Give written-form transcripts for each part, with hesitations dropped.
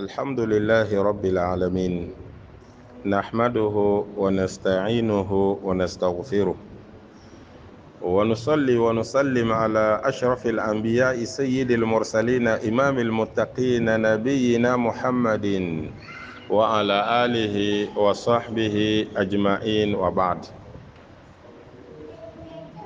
الحمد لله رب العالمين نحمده ونستعينه ونستغفره ونصلي ونسلم على أشرف الأنبياء سيد المرسلين إمام المتقين نبينا محمد وعلى آله وصحبه أجمعين وبعد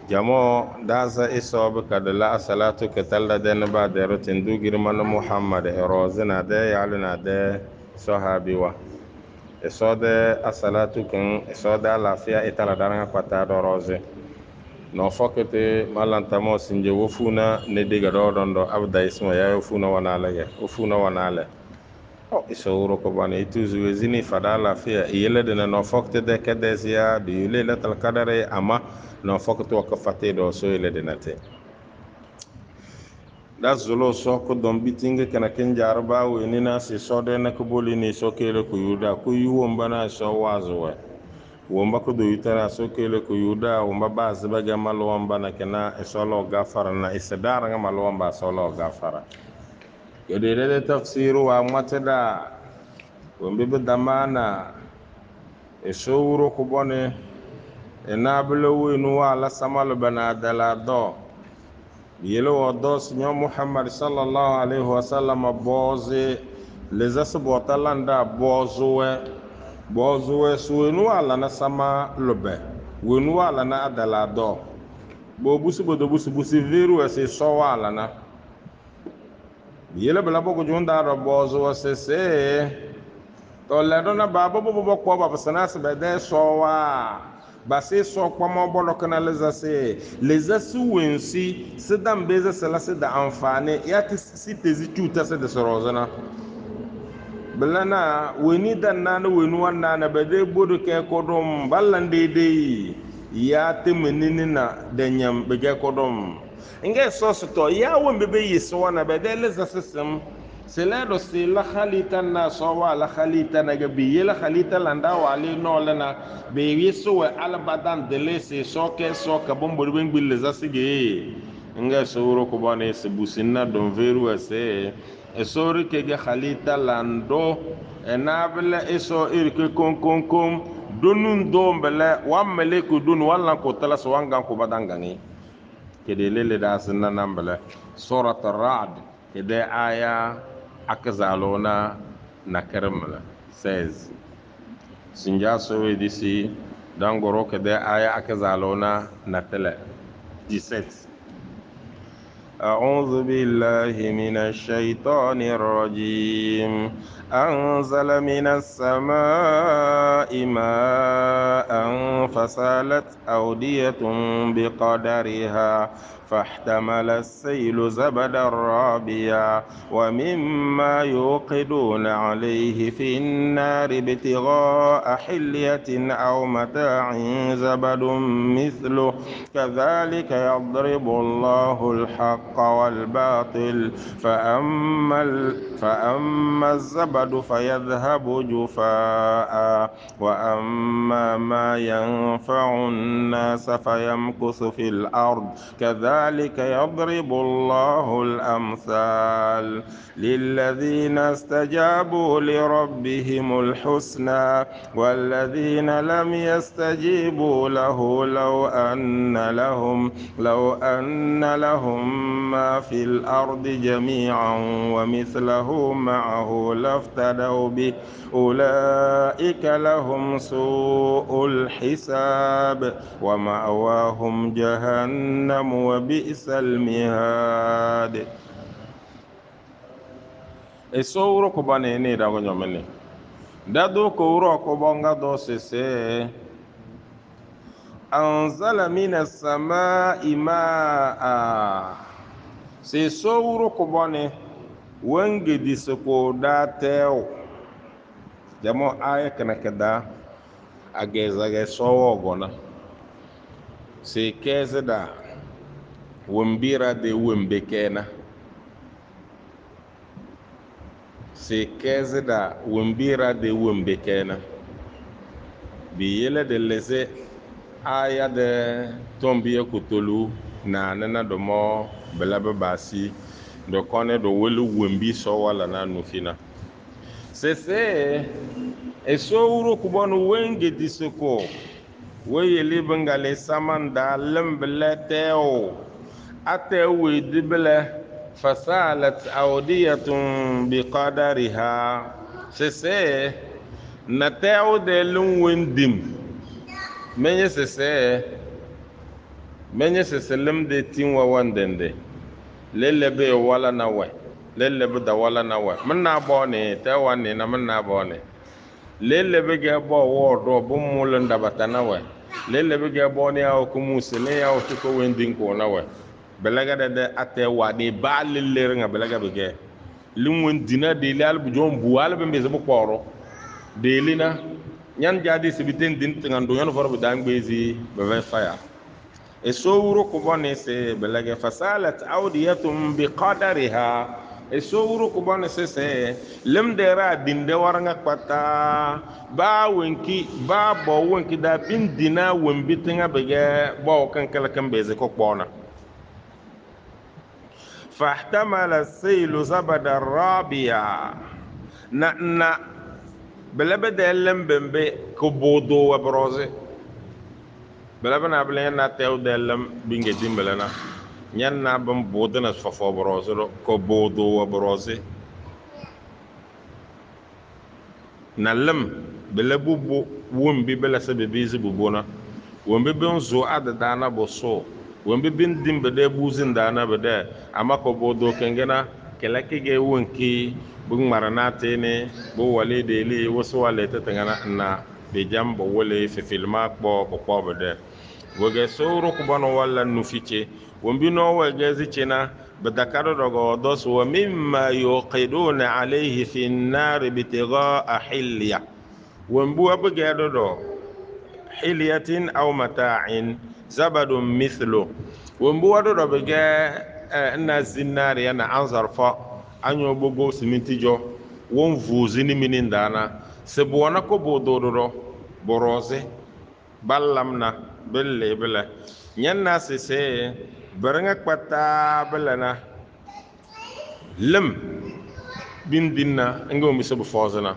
جمو دازا إصاب كدلا صلاة كتلا دين بعد رتن دو جرمان محمد إروزنا دي يعلنا دي صحابي و إصاد الصلاة كن إصاد العافية إتلا دارنا قطع روزي no fokete malantamo sinje wofuna ne diga do don do abda isma ya wofuna wanale o isoro ko bane ituzu wezini fadala fia yele de no fokte de kedesia de yele latal kadare ama no fokto ko fate do so yele de nate da zolo so ko don bitinge kana ken jarba we ni na si so de na ko boli ni so kele ko yuda ko yuwomba na so wazo womba ko do yitara so kele ko yuda womba ba zaba ga malwamba na kana isolo gafara na isadara ga malwamba solo gafara yodere de tafsiru wa matada wombe be damana isowuro ko bone enablo winu wala samal bana dala do yelo wodo sinyo muhammad sallallahu alaihi wasallam boze les asbotalanda bozuwe suwenu ala na sama lobe wenu ala na adala do bo busu bodo busu veru ese so ala na yele bela bogo jonda ro bozuwe se to le do na baba bo ko baba sana se be de so wa ba se so kwa mo bolo kana les asu wensi se dan beze sala se da amfane ya ti si tezi chuta se de sorozana belana weni dan nana wenu wanna bede bodo ke kodom ballande de ya te menini na denyam bege kodom inge sosto ya wembe be yeso wana bede leza sesem selado se la khalita na so wa la khalita na gabi la khalita landa wali no lana be yeso wa albadan de lese so ke so ka bombo be ngbil leza sige inge soro ko bane se businna don veru ese esori kege khalita lando enabele eso irke kon donun dombele wammele ko dun wallan ko tala so wangan ko badangani kede lele da sunna nambele surat ar-ra'd kede aya akzalona na kermala 16 sinja so edisi dangoro kede aya akzalona na tele 17 أعوذ بالله من الشيطان الرجيم أنزل من السماء ماء فسالت أودية بقدرها فاحتمل السيل زبدا رابيا ومما يوقدون عليه في النار ابتغاء حلية أو متاع زبد مثله كذلك يضرب الله الحق والباطل فأما الزبد فيذهب جفاء وأما ما ينفع الناس فيمكث في الأرض كذلك يضرب الله الأمثال للذين استجابوا لربهم الحسنى والذين لم يستجيبوا له لو أن لهم ما في الأرض جميعا ومثله معه لافتدوا به أولئك لهم سوء الحساب ومأواهم جهنم وبئس المهاد esowuro ko bane ne da gonyo mele dado ko wuro ko bonga do sese anzala minas samaa'i ma'a se sowuro ko bone wange disoko da tew jamo aya kana kada ageza ge sowo gona se keze da wombira de wembe kena se keze da wombira de wembe kena bi yele de leze aya de tombiye kutolu na nana do mo belabe basi do kone do welu wembi so wala na nufina sese esowuro kubonu wenge disoko weyeli bengale samanda lembeleteo ate widibele fasalat awdiyatun biqadariha sese na teo de lunwendim menye sese lemde tinwa wandende lelebe wala na we lelebe da wala na we menna bone tewa ni na menna bone lelebe ge bo wodo bu mulen da batana we lelebe ge bone ya ko musene ya to ko wendin ko na we belaga de ate wa de ba leler nga belaga be lumun dina de lal bu jom bu wala be mbeze bu kporo de lina nyan jadi sibiten din tangando yan forbu dang bezi be fire esowuro kubone se belage fasalat awdiyatum biqadariha esowuro kubone se lemdera dinde waranga kwata ba wenki ba bo wenki da bindina wembitinga bege bo kankala kambeze ko kpona fahtamala saylu zabada rabiya na belebe de lembembe ko bodo wa broze belebe na bele na tew delam binge dimbele na nyan na bam bodana fofo broze ko bodo wa broze na lem bele bubu wumbi bele sebe bizi bubona wumbi bin zo adada na boso wumbi bin dimbe de buzin da na bede ama ko bodo kengena kelake ge wonki bung marana tene bo wale de li wasu wale tetangana na be jambo wale fi filma ko bede woge sowro ko bono walla nufice wombi no wege zicina بدكار رغودوس ومما يوقدون عليه في النار ابتغاء حلية ومبو بغيرو حلية أو متاع زبد مثله ومبو ودو بغي الناس النار يانا أنظر أن يبغو سمنتجو ومفوزين من دانا سبوانا كو بودورو بروزي ballamna belle bela nyanna se baranga kwata belana lem bindinna ngo mi so befozana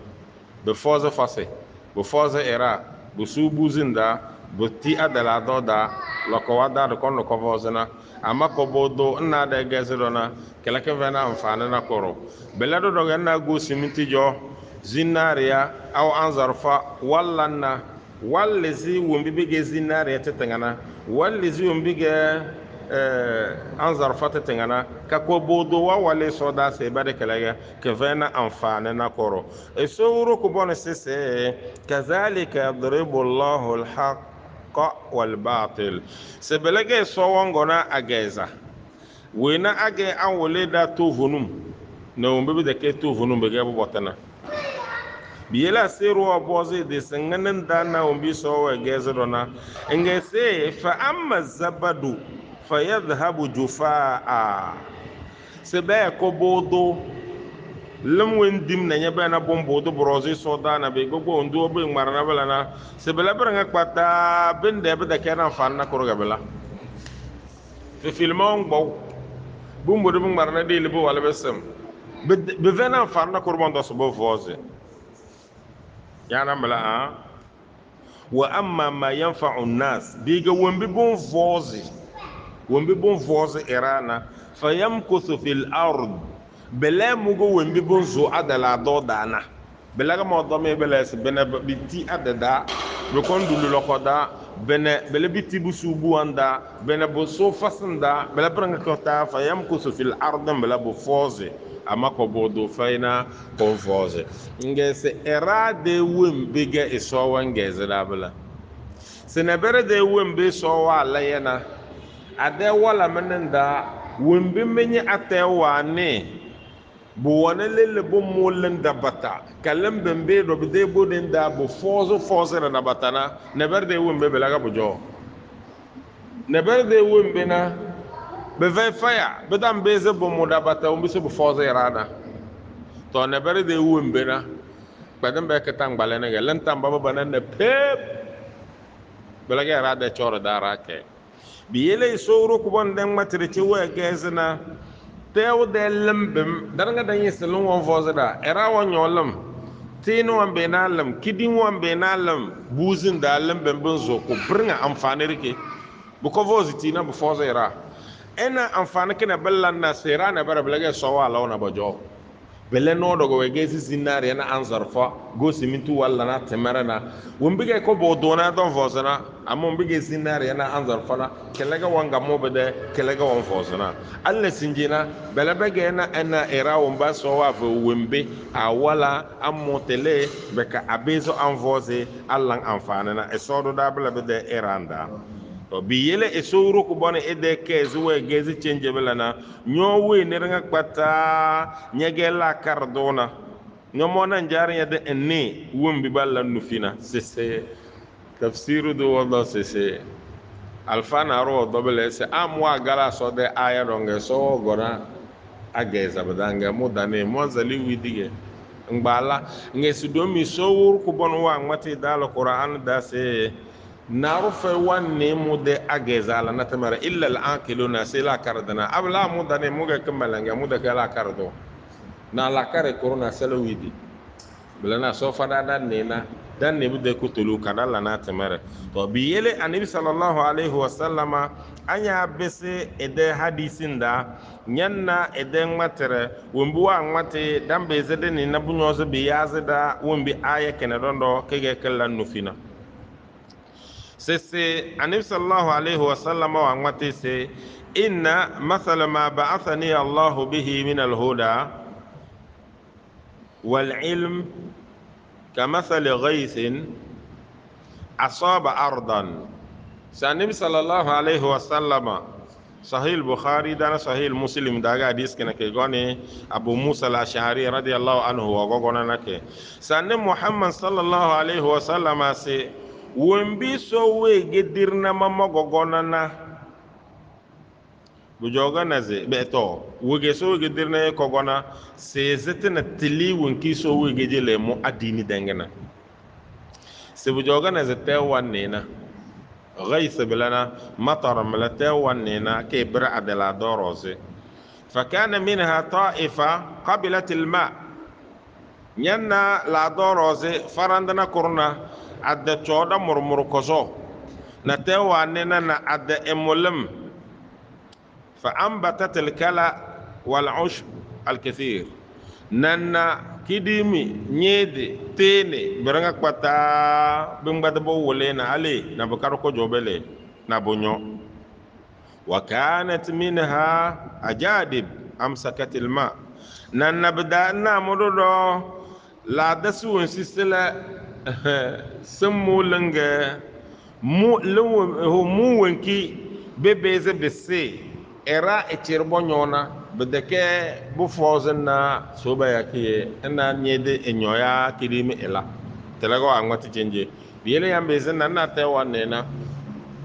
befoza fase befoza era busubu zinda buti adala doda loko wada do kono ko vozana ama ko bodo na da gazerona kala ke vena amfana na koro belado do ganna go siminti jo zinaria aw anzarfa wallanna wallazi wumbi bige zinariya tetangana wallazi wumbi ge anzarfa tetangana ka ko bodo wa wale soda se bade kalaga ke vena amfana na koro e sowro ko bon sese kazalika yadribu Allahu al-haqqa wal batil se belage so wongona ageza wena age an wole da to vonum na wumbi de ke to vonum be ge botana biyela seru aboze de sanganan dana umbi sowa gezerona ngese fa amma zabadu fayadhhabu jufaa sebe ko bodo lemwen dim na nyaba na bombodo broze so dana be gogo ndo be marana balana sebe la branga kwata bende be da kana fanna ko gabela fi filmon gbo bumbodo be marana de lebo wala besem be vena fanna ko mondo so bo voze yana mala wa amma ma yanfa'u an-nas biga wombi bon vozi irana fayamkuthu fil ard bela mugo wombi bon zo adala do dana bela mo do me bela se bena biti adada be kondulu lokoda bela biti busubu anda bena bo so fasanda bela pranga kota fayamkuthu fil ard bela bo vozi ama ko bodo faina kon voze ngese era de wembe ge isowa ngeze dabla senebere de wembe sowa layena ade wala menenda wembe menye atewa ne bo wona lele bo molen da bata kalem bembe do de bodin da bo fozo na batana nebere de wembe belaga bojo nebere de wembe na be vai faya be dam beze bo modabata umbi se bo foza irana to ne bere de wumbe na badam be ka tang balene ga lan tam baba banane pep bela ga rada choro dara ke biyele sowro ko bon den matri ci wa gezna tew de lembem dar nga dañi selon won foza da era won yolam teno wan be na lam kidin wan be na lam buzin da lam ben ben zo ko bringa amfani rike bu ko voziti na bu fozera ena amfani kina ballan na sera na bara blaga so wala na bajo bele no dogo we gesi zinari na anzarfa go simintu walla na temarana wombige ko bo dona don vozana amon bige zinari na anzarfa na kelega wanga mobede kelega won vozana alle sinjina bele bege na ena era womba so wa vo wembe awala amotele beka abezo anvoze allan amfana na esodo da bele bede eranda to bi yele e sowro ko bone e de kezi we gezi change belana nyowe ne nga kpata nyegela kardona nyomona njari ya de enne wumbi balla nufina sese tafsiru do wala sese alfana ro dobele se amwa gala so de aya donge so gona ageza badanga mudane mozali widige ngbala ngesi do mi sowro ko bon wa ngati dal qur'an da se narufe wanne mu de agezala na tamara illa al-aqiluna sila kardana abla mu da ne mu ga kammalanga mu da kala kardo na la kare corona salawidi bilana so fada dan ne na dan ne bu de kutulu kadalla na tamara to bi yele annabi sallallahu alaihi wasallama anya bese ede hadisin da nyanna ede matere wombi wa ngmate dan be zede ni na bunyozo bi yazida wombi aya kenedondo kege kallan nufina sese annabi sallallahu alaihi wasallam wa ngwate se inna mathala ma ba'athani Allah bihi min al-huda wal ilm kamathali ghaythin asaba ardan sa annabi sallallahu alaihi wasallam sahih al-bukhari dana sahih muslim daga hadis kana ke gone abu musa al-ash'ari radiyallahu anhu wa gogona nake sa annabi muhammad sallallahu alaihi wasallam se wombi so we gedirna mama gogona na bujoga na ze beto wege so gedirna kogona se zetina tili wonki so we gejele mu adini dengena se bujoga na ze te wanena غيث بلنا مطر ملتا وننا كبر عدلا دروزي فكان منها طائفة قبلت الماء ينا لا دروزي فرندنا كرنا عد تشودا مرمر كوزو نتوا اننا عد امولم فانبتت الكلى والعشب الكثير ننا كديمي نيدي تيني برنغا كبتا بمبدا بو ولينا علي نبكار كو جوبله نابونيو وكانت منها اجادب امسكت الماء ننا بدا نامودو لا دسو سيسلا سمو لنga mu wenki bebeze bese era echerbo nyona bedeke bu fozen na soba yake na nyede enyoya kirimi ela telago angwati chenje biele yambeze na te wanena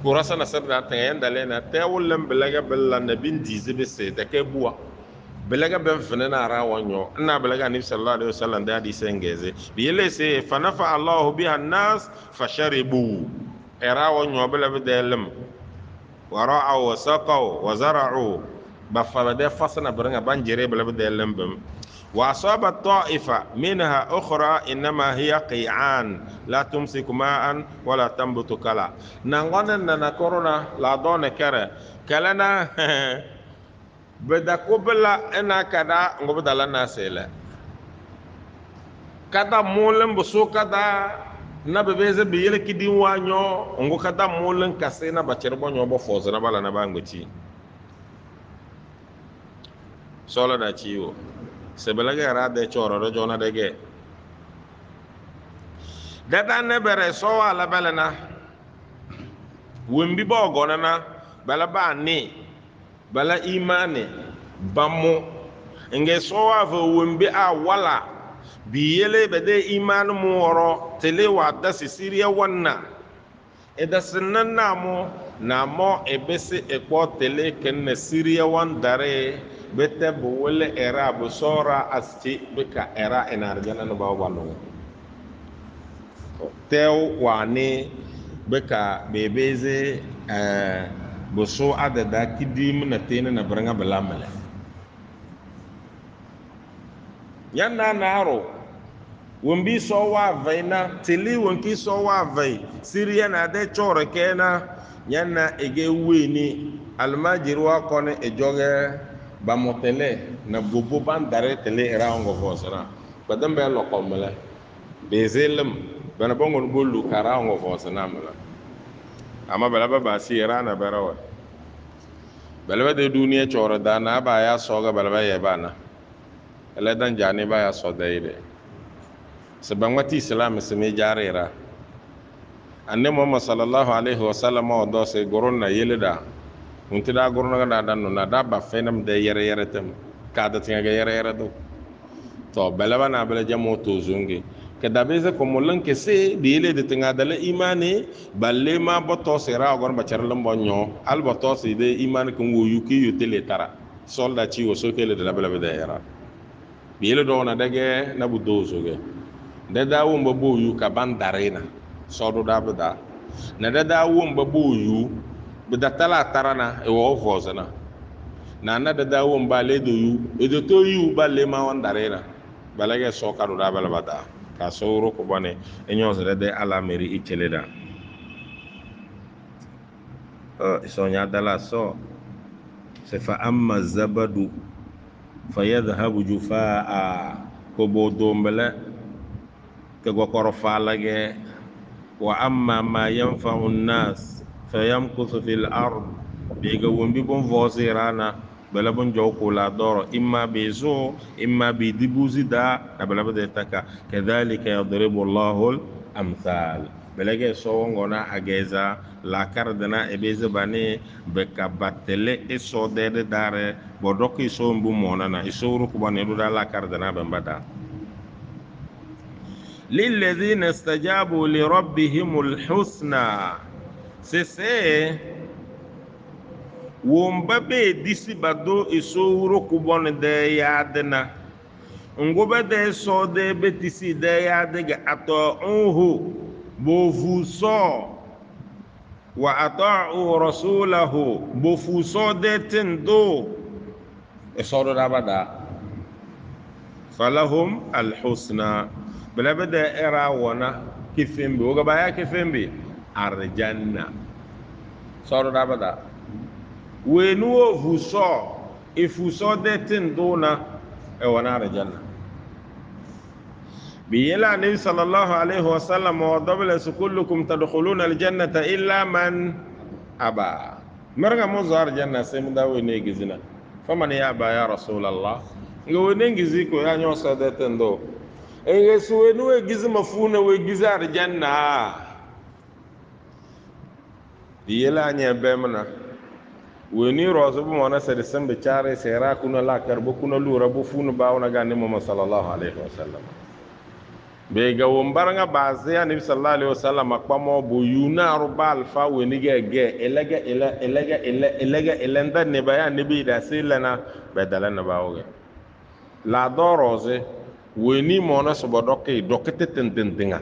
kurasa na sabda ta yanda lena te wullem belaga bella nabin dize bese take buwa belaga ben fenena ara wanyo na belaga nabi sallallahu alaihi wasallam da hadisi ngeze biele se fanafa allah biha nas fasharibu era wanyo bela bedelem wara'u wasaqu wazara'u bafala de fasana branga banjere bela bedelem bam واصاب الطائفه منها اخرى انما هي قيعان لا تمسك ماء ولا تنبت كلا نغون كورونا لا دون كره كلنا beda kobela ena kada ngobda na sele kada molen buso kada na bebeze biyele kidi wanyo ngo kada molen kasena bacher bonyo bo fozo na bala na bangbechi solo da chiwo sebelaga ra de choro do jona dege dada ne bere so ala balana wembi bo gonana bala ba ni bala imane bammo nge sowa fo wembe a wala biyele bede iman mu woro tele wa da sisiria wanna e da sinan namo e bese e ko tele ken siria wan dare bete bo wole era bo sora asti beka era enarjana no ba walo tew wani beka bebeze boso adada kidim na tena na branga balamale yanna naro wombi so wa vaina tili wonki so wa vai siriya na de chore kena nyanna ege weni almajirwa kone ejoge ba motele na bobo bandare tele era ngo fosana badam be lo komela bezelem bana bongon gollu kara ngo fosana mala ama bala ba sira na barawa bala de duniya chore da na ba ya soga bala ba yebana ele dan jani ba ya so deide sebangwati islam seme jarira anne muhammad sallallahu alaihi wasallam o do se goronna yeleda unti da goronna da dan na da ba fenam de yere yere tem ka da tinga yere yere do to belaba na bele jamo to zungi ke da beze ko mollan ke se de yele de tinga da le imani balle ma boto se ra gon ba charlam bonyo al boto se de imani ko wo yuki yutele tara solda ci o so kele de la bele de yara yele do na dege na bu dozo ge da dawo mbabo yu ka bandarena sodo da bada na da dawo mbabo yu bida tala tarana e wo vozana na na da dawo mbale do yu e do to yu balle ma wan darena balage so ka do da bala bada ka so ro ko bone e nyo zere de ala meri icheleda so nya dala so se fa amma zabadu fayadhhabu jufaa ko bodo mbele ke gokoro falage wa amma ma yanfa'u an-nas fayamkuthu fil ard biga wombi bon vosirana bala bon joko la doro imma bezo imma bi dibuzi da bala bade taka kadhalika yadribu Allahu al-amthal belage so ngona ageza la kardana ebeze bane be kabatele e so de dare bodoki so mbu monana isoro ko bane do la kardana be mbada للذين استجابوا لربهم الحسنى سيسي ومبابي ديسي بدو اسورو كوبون دي يادنا ngوبا دي سو دي بتيسي دي يادغا اتو انهو بوفوسو واطاعوا رسوله بوفوسو دي تندو اسورو دابدا فلهم الحسنى bela bada era wona kifembe oga baya kifembe arjanna soro da bada wenu ovuso ifuso detin dona e wona arjanna biyela nabi sallallahu alaihi wasallam wa dabla kullukum tadkhuluna aljannata illa man aba marga mozo arjanna sem da wene gizina faman ya ba ya rasulullah ngone ngizi ko ya nyosa detin do enge suwenu we gizi mafuna we gizi arjanna diyela nya bemna weni rozo bu mona sede sembe chare sera kuna la karbo kuna lura bu funu baawna ganne muhammad sallallahu alaihi wasallam be ga wombaranga baze ya nabi sallallahu alaihi wasallam akpamo bu yuna rubal fa weni ge elega elenda ne baya nabi da silana badalana baawge la doroze weni mona so bodoke dokete tentenga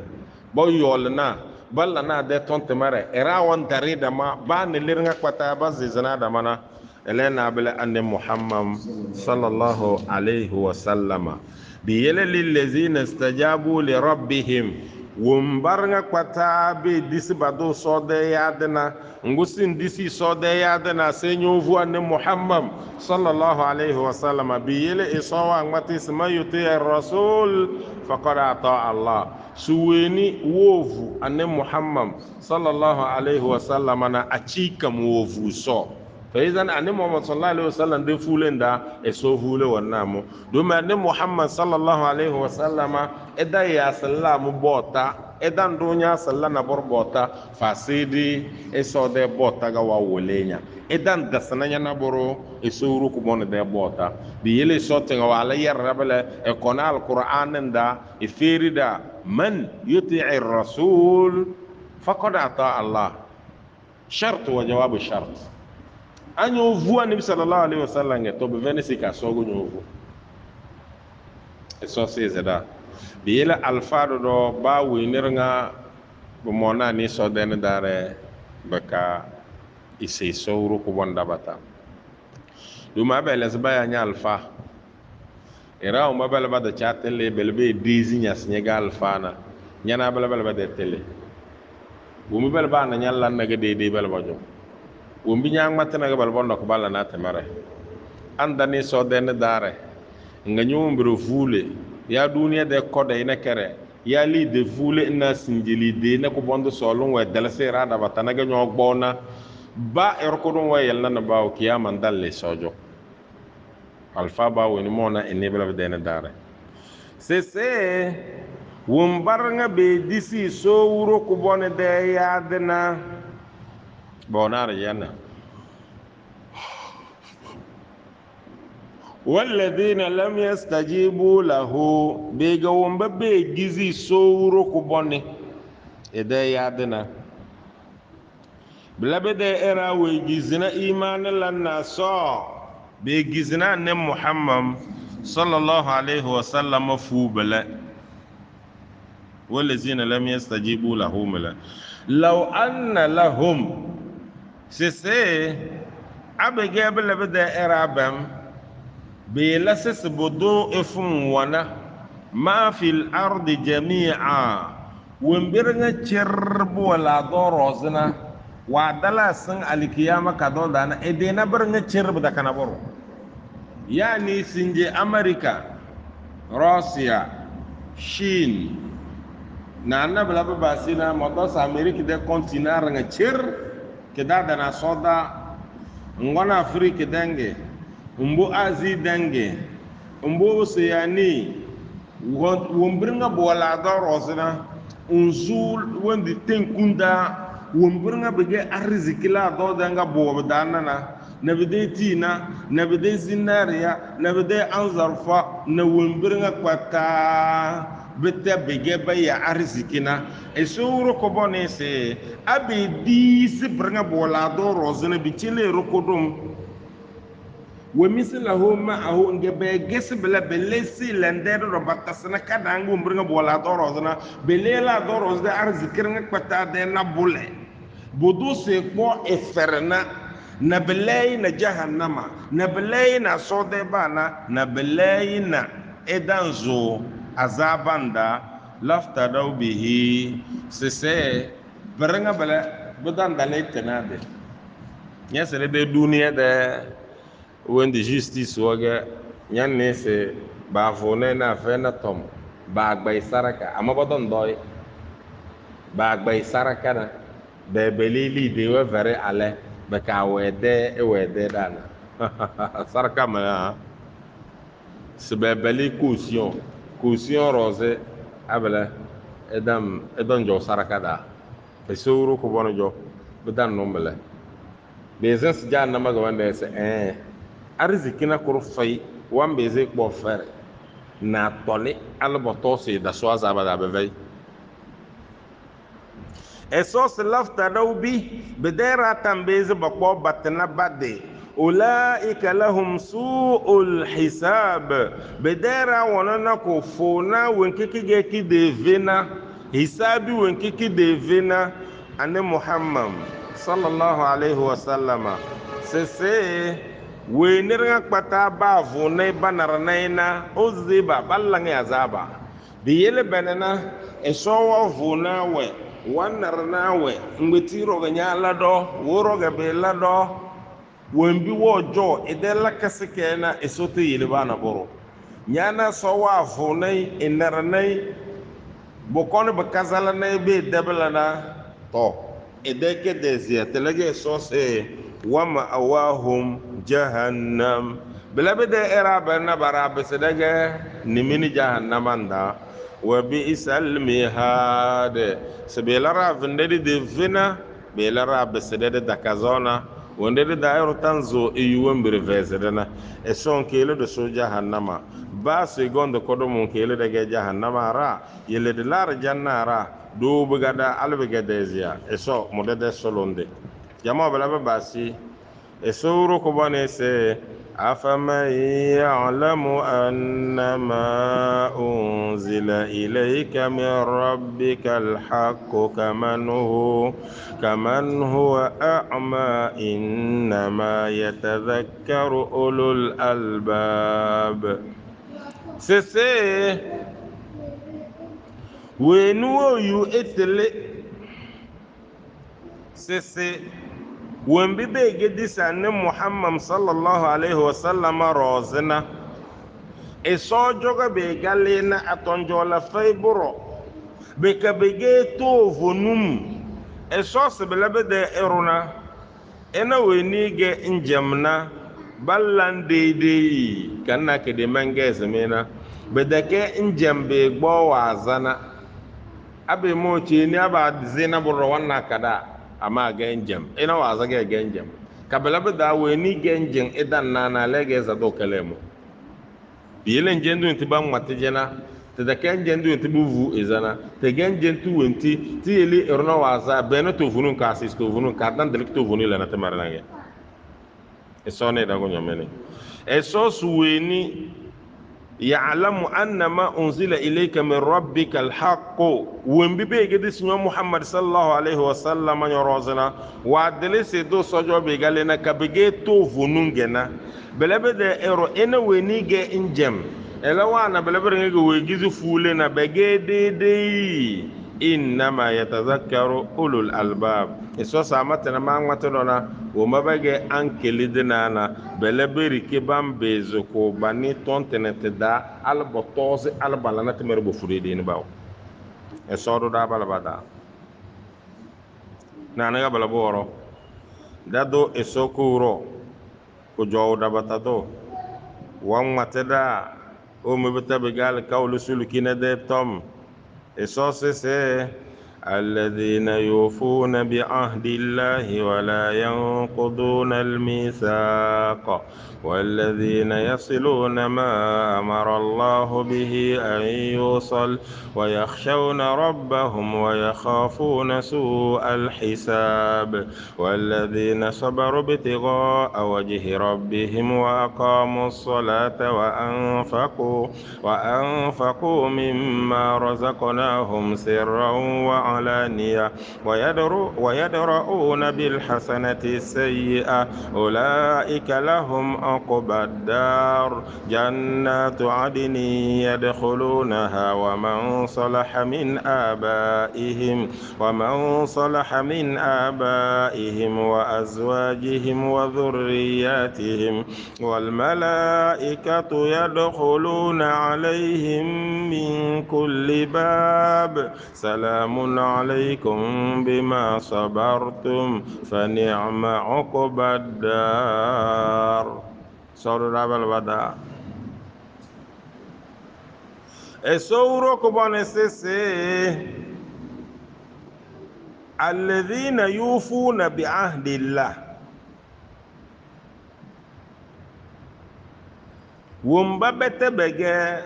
bo yolna balla na de tonte mare era wan darida ma ba ne lirnga kwata ba zizana da mana elena bala anne muhammad sallallahu alaihi wasallam bi yele lil ladzina istajabu li rabbihim wumbarnga kwata be disbado so de yadna ngusin disi so de yadna senyo vu anne muhammad sallallahu alaihi wasallam bi yele isawa ngati sma yuti ar-rasul faqad ata allah suweni wovu anne muhammad sallallahu alaihi wasallam na achika wovu so fa idan anne muhammad sallallahu alaihi wasallam de fulenda e so fule wonnamo do ma anne muhammad sallallahu alaihi wasallam eda ya sallamu bota edan dunya sallana borbota fasidi e so de bota ga wa wolenya edan dasananya na boro e so ru ko mon de bota bi yele so te wa ala yarabala e kona alquran nda e ferida man yuti'i ar-rasul faqad ata allah shart wa jawab shart anyo vu nabi sallallahu alaihi wasallam to be venesi ka so go nyovu e so se zeda biyela alfaado do ba winirnga bo mona ni so den dare baka ise sowru ko wonda bata duma be les baya nya alfa era uma bela bada chatele belbe dizinya Senegal fana nyana bela bela bada tele wumi bela bana nyalla naga de bela bajo wumbi nyang matana ga bel bondo ko balla na temare andani so den dare nga nyumbro vule ya duniya de kode ina kere ya li de vule na sinjili de na ko bondo solon we dalse rada batana ga nyog bona ba er ko don wayel na ba o kiyama dalle sojo alfa ba woni mona ene bela de dare se wumbar nga be disi so wuro ko bone de ya dena bonar yana والذين لم يستجيبوا له بيغوم ببي جيزي سورو كوبوني ادا يادنا بلا بدا ارا ويجيزنا ايمان لنا صا بيجيزنا ان محمد صلى الله عليه وسلم فوبلا والذين لم يستجيبوا له ملا لو ان لهم سي ابي بلا بدا ارا بام بيلسس بدو افن وانا ما في الارض جميعا ومبرنا تشرب ولا دورزنا وعدلا سن القيامه كدو دانا ادينا برنا تشرب دا كنبرو يعني سنجي امريكا روسيا شين نانا بلا باسينا مدوس امريكا ده كونتينار nga chir keda dana soda ngona afrika denge umbo azi dange umbo seyani wombringa bola dorosna unzul wondi tenkunda wombringa bege arzikila do danga bo danana nabide tina nabide zinaria nabide anzarfa na wombringa kwata bete bege baya arzikina esuro ko bonese abedi sibringa bola dorosna bichile rokodum ومثله معه نجبجس بلا بلسي لندر ربطسنا كذا نقوم برنا بولا دورزنا بليلا دورز ده أرزكرنا كتا ده نبولة بدوس يكون إفرنا نبلاي نجهنم نبلاي نصودبانا نبلاي نا إدانزو عذاباندا لافتدوا به سسي برنا بلا بدان دليتنا ده يسري ده دنيا ده wende justice waga nyanne se ba fone na fena tom ba gbay saraka ama bodon doy ba gbay saraka na be belili de we vere ale be ka wede e wede dana saraka ma se be beli caution rose abele edon jo saraka da e sowru ko bono jo be dan nombele bezes janna maga wande se arziki na kuru fai wan bai zai kpofere na tole albato sai da su azaba da bai esos lafta daubi bidera tambezi bakpo batna bade ulaika lahum su'ul hisab bidera wonana ko fona wenkiki ge ki devena hisabi wenkiki devena ane muhammad sallallahu alaihi wasallama sese wenirga kpata ba vune banarnaina oziba ballangi azaba biyele benena esowa vuna we wanarna we ngbetiro ganya lado woro gabe lado wembi wojo edela kasikena esote yele bana boro nyana sowa vunai inarnai bokone bakazala na be deblana to edeke dezia telege sose wama awahum jahannam belabede era bana barabe sedege nimini jahannamanda wa bi'sal mihad sebelara vendede de vina belara besedede dakazona wondede dairo tanzo eyuwem brevezedena eson kele de so jahannama ba segondo kodomun kele de jahannama ra yele de lar jannara do bugada albegedezia eso modede solonde jama bala basi esoro ko bane se afama ya'lamu annama unzila ilayka min rabbikal haqqu kaman huwa a'ma innama yatadhakkaru ulul albab sese wenu yu etele sese wembi be gedisa ne Muhammad sallallahu alaihi wasallam rozina eso joga be galena atonjola fayburo be ka bege to vonum eso sebelebe de eruna ena weni ge injamna ballan deidei kanna ke de mange semena bedake injambe gbo wazana abe mo ci ni aba zina buro wanna kada ama ga injam ena waza ge injam kabela beda weni ge injin idan nana lege za do kalemo bielen jendu intiba matijena te da kan jendu intibu vu izana te gen jentu wenti ti eli erona waza beno to vunun ka asisto vunun ka dan delik to vunun la na tamaranga eso ne da gonyo mene eso suweni ya'lamu anna ma unzila ilayka min rabbika alhaq wembi be gedi sinyo Muhammad sallallahu alaihi wasallam yorozana wa delese do sojo be galena kabege to vunun gena belebe de ero ena weni ge injem elawana belebe ngege wegizu fule na bege de innama yatazakkaru ulul albab eso samata na mangwatona wo mabage ankelidina na belebe rike bambezo ko bani tontenete da albotoze albalana temer bo furede ni bawo eso do da balabada na nga balaboro dado eso kuro ko jowda batado wan mateda o mebata begal kawlu sulukina de tom eso se الذين يوفون بعهد الله ولا ينقضون الميثاق والذين يصلون ما أمر الله به أن يوصل ويخشون ربهم ويخافون سوء الحساب والذين صبروا ابتغاء وجه ربهم وأقاموا الصلاة وأنفقوا مما رزقناهم سرا وعلانية ويدرؤون بالحسنة السيئة أولئك لهم عقبى الدار جنات عدن يدخلونها ومن صلح من آبائهم وأزواجهم وذرياتهم والملائكة يدخلون عليهم من كل باب سلام عليكم بما صبرتم فنعم عقبى الدار سورة البدر اسورو كبان سيسي الذين يوفون بعهد الله ومبابت بغي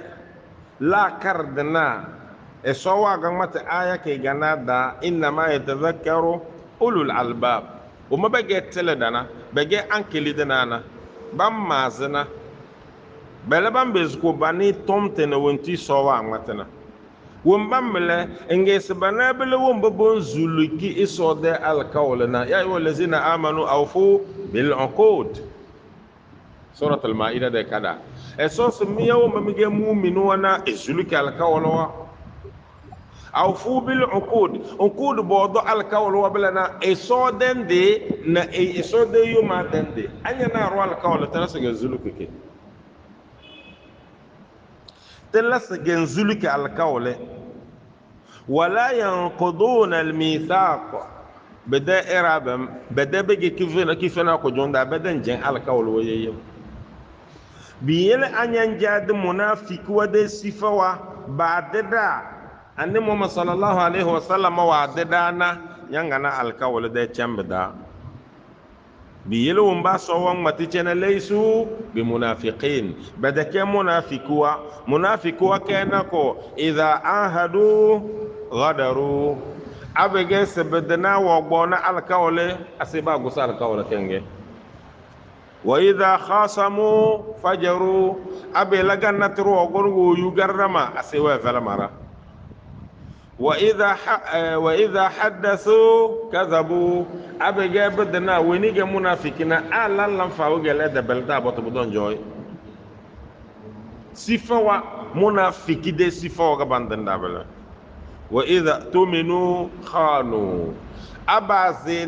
لا كردنا اسوا غمت آية كي غنادا إنما يتذكر أولو الألباب وما بغي تلدنا بغي أنكلي دنانا بام مازنا بلا بام بزكو باني تومتنا وانتي سوا غمتنا ومبامله انجس بنابل ومبون زلكي اسود القولنا يا ايها الذين امنوا اوفوا بالعقود سورة المائدة ده كذا اسوس ميو ممجي مؤمنون زلكي القولوا اوفوا بالعقود عقود بوضو القول وبلنا اسودن دي نا اسود يوم دندي انينا رو القول تلسج زلكي تلسج زلكي القول ولا ينقضون الميثاق بدا ارابم بدا بيجي كيفنا كو جوندا بدن جن القول ويي بيل انيان جاد منافق ود صفوا بعددا ان محمد صلى الله عليه وسلم وعددانا ينغنا القول ده چمبدا بيل ومبا سوون ماتيچنا ليسوا بمنافقين بدا منافقوا كانكو اذا عاهدوا غدروا abege sebedena wogbona alkawle asiba gusa alkawle kenge wa idha khasamu fajaru abe laganatru ogorgo yugarrama asiwa falamara wa idha haddathu kadhabu abege bedena wenige munafikina alallan fawgele de belda boto budon joy sifawa munafiki de sifa ga bandanda bala wa idha tuminu khanu abaze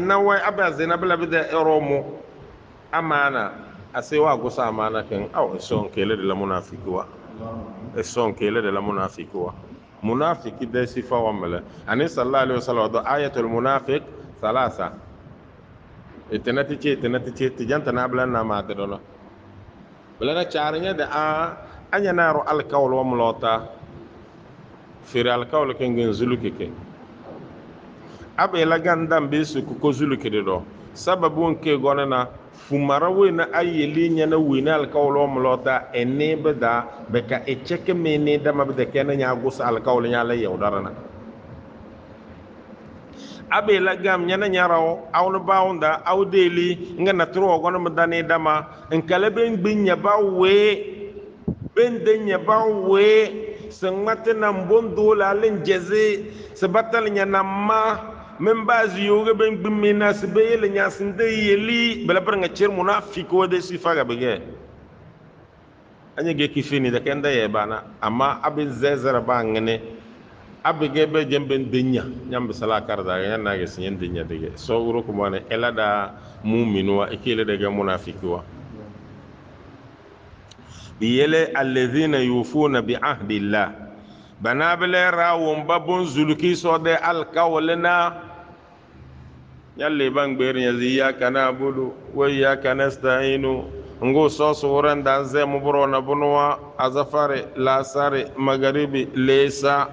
na bala bida eromo amana asewa gusa amana kan aw son kele de la munafiki wa son kele de la munafiki wa munafiki de sifa wa mala ani sallallahu alaihi wasallam do ayatul munafiq thalatha itenati ce tijanta na bala na ma dono bala na charinya da anya naro alkawl wa mulota firi alkawl ken gen zulukeke abe la gandam be su ko zulukede do sababu nke gonana fumara we na ayeli nya na we na alkawl wa mulota ene beda beka echeke mene da mabde ken nya gusa alkawl nya la yawdarana abe la gam nya na nyaraw awno baunda awdeli nga na tro gono mdane dama en kala ben binya bawe ben denya bawe sangmate na mbondo la len jeze se batal nya na ma men bazi yoga ben bimmina se beyele nya sinde yeli bala bar nga cer munafiko de sifa ga bege anya ge kifini da kenda ye bana amma abin zezara ba ngene abige be jemben denya nyambe sala karda ya na ge sin denya dige so wuro ko mone elada mu'minu wa ikile de ga munafiki wa biyele alladhina yufuna bi ahdillah banabele rawum babun zuluki so de alkawlena yalle bang ber nya iyyaka na'budu wa iyyaka nasta'inu ngo so suran dan ze mubro na bunwa azafare la sare magaribi lesa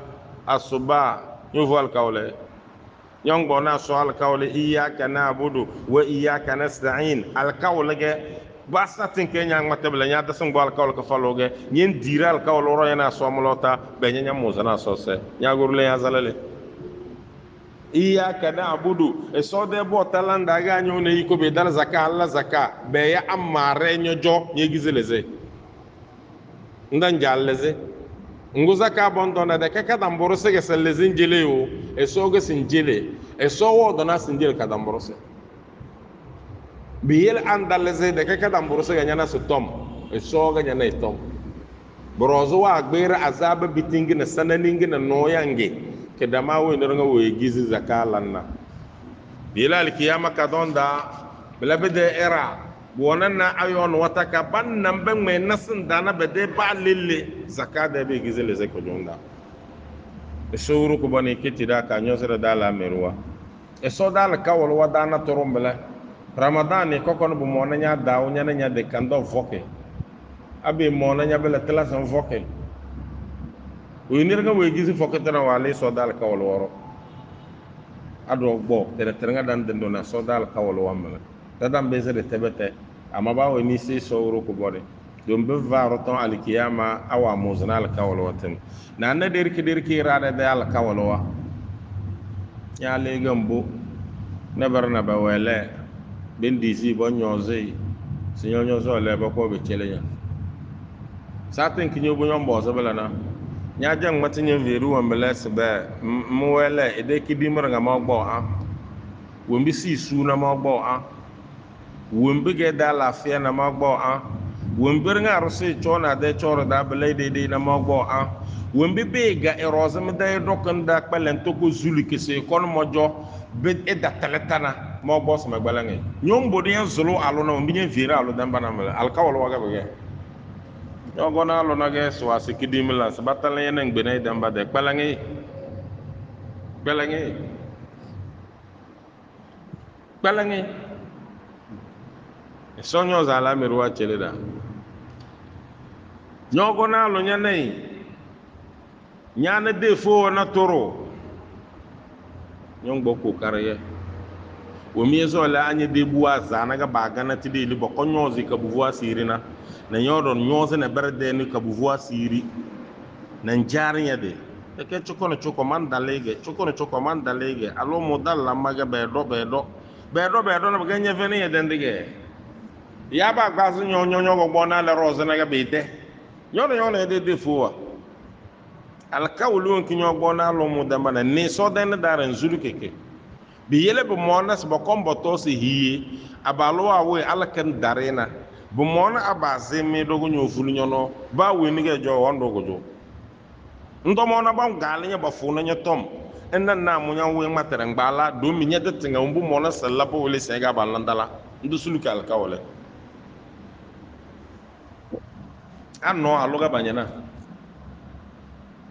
asuba yufu alkawle nyong bona so alkawle iyyaka na'budu wa iyyaka nasta'in alkawle ge basatin kenya matabla nya da sun bal kawl ka faloge nyen diral kawl ro yana so molota be nya muzana so se nya gurle ya zalale iyyaka na'budu e so de bo talanda ga nyu ne yiko be dal zaka alla zaka be ya amare nyojo nye gizeleze ndan jalleze ngu zaka bondo na de kaka damboro se ge seleze njele o e so ge sinjele e so wo dona sinjele ka damboro se biyel andaleze de kaka damboro se ga nyana se tom e so ga nyana tom brozo wa gbera azaba bitingi na sananingi na noyange ke dama wo ndonga wo gizi zakalanna bilal kiyama kadonda bela bede era bonana ayon wataka banna mbengme nasin dana bede ba lille zakada be gizi le zako jonda e suru ko bani kitida ka nyosere dala merwa e so dala kawol wadana torumbele ramadan ko kono bu mona nya daw nya de kando voke abi mona nya bela telasan voke winir nga we gizi fokata na wale so dal kawol woro ado bo tere nga dan dendo na so dal kawol wamma tadam be zere tebete amma ba we ni se so woro ko bode dum be varo ton al kiyama awa muzna al kawol waten na na derki rada da al kawol wa ya le gambo na barna ba wele ben disi bo nyoze sinyo nyozo le ba ko be chelenya saten kinyo bo nyombo so bela na nyajang matinye veru wa meles be mwele ede kibimra nga mogbo a wombi si su na mogbo a wombi ge da lafia na mogbo a wombi nga rose chona de choro da bele de na mogbo a wombi be ga erozem da dokon da kpelen to ko zulu kese kon mojo be e da taletana mogbo so magbalange nyombo de zulu alo na wombi nye veru alo dan bana mele alkawlo waga be yogona lo nage so asikidimla sabatala yenen gbene damba de kpalangi sonyo zala merwa cheleda yogona lo nyanei nyana defo na toro nyongbo ko karaye womiezo la anye debuwa zana ga bagana tideli bokonyozi ka buwa sirina na nyodon nyoze na berde ni ka buwa siri na njarinya de eke choko mandalege alo modalla maga bedo na baganya vene ya dendige ya ba gazu nyonyo go bona la rose na ga bete nyono de defuwa alkawlu kinyo bona lo mudamba na ni so den daran zulu keke bi yele bu monas ba kombo to si hiye abalo awe alkan darena bu mona abaze me dogo nyofulu nyono ba we ni ge jo wondo go jo ndomo na bam galnya ba fu na nya tom ennan na mu nya we matare ngbala do mi nya de tinga mbu mo na salla bo wele sega balandala ndu suluka alkawle anno aluga banyana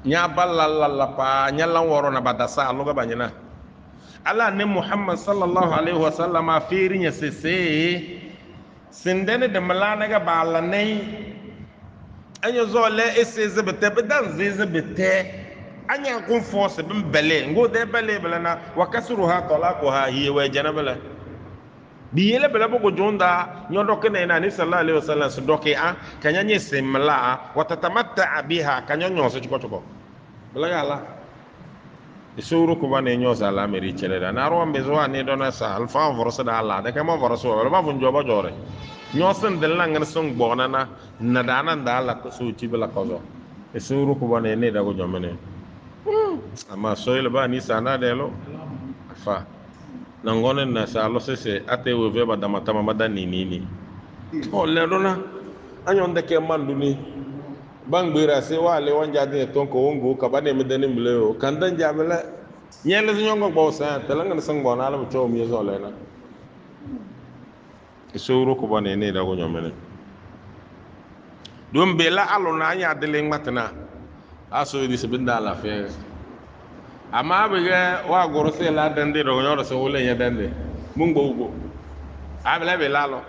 nya balalla pa nya lan woro na badasa aluga banyana ala ne muhammad sallallahu alaihi wasallam afiri nya sese sindene de malana ga balanai anyo zole ese zebete bedan zezebete anya kun force bin bele ngo de bele bele na wakasuruha talaquha hiya wa janabala biyele bele bogo jonda nyodo kene na ni sallallahu alaihi wasallam su doke a kanya nye simla watatamatta biha kanya nyoso chiko bele gala isuru ko bane nyosa la meri chele da na ro mbezo ani dona sa alfa vorso da alla de kama vorso wala ba funjo ba jore nyosen de langan song bona na dana da alla ko su ci bela kozo isuru ko bane ne da go jomene ama soyle ba ni sana de lo fa nangone na sa lo sese ate we ve badama tama madani nini o le dona anyon de ke manduni bangbira se wa le wanja de ton ko wongo ka bane me deni mle o kandan jamela nyele nyongo bo sa telanga na sang bona la to mi zo le na isuru ko bane ne da go nyomene dum bela alo na anya de le matna aso di se binda la fe ama bege wa goro se la dande do nyoro se wole nya dande mungo ugo abela bela lo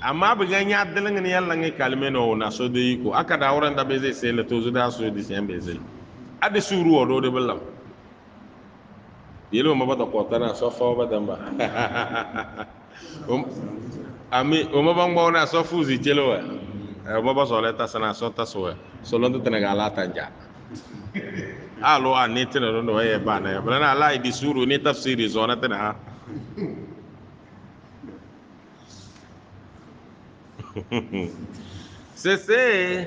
amma bege nya dele ngani yalla ngi kalme no na so de yiko akada wuran da beze se le tozu da so di se beze ade suru o do de belam yelo mabata ko tana so fa ba damba ami o mabang na so fuzi jelo o mababa so le ta sana so ta so londo tena gala tanja alo anete no no e bana bana la di suru ni tafsiri zona tena sese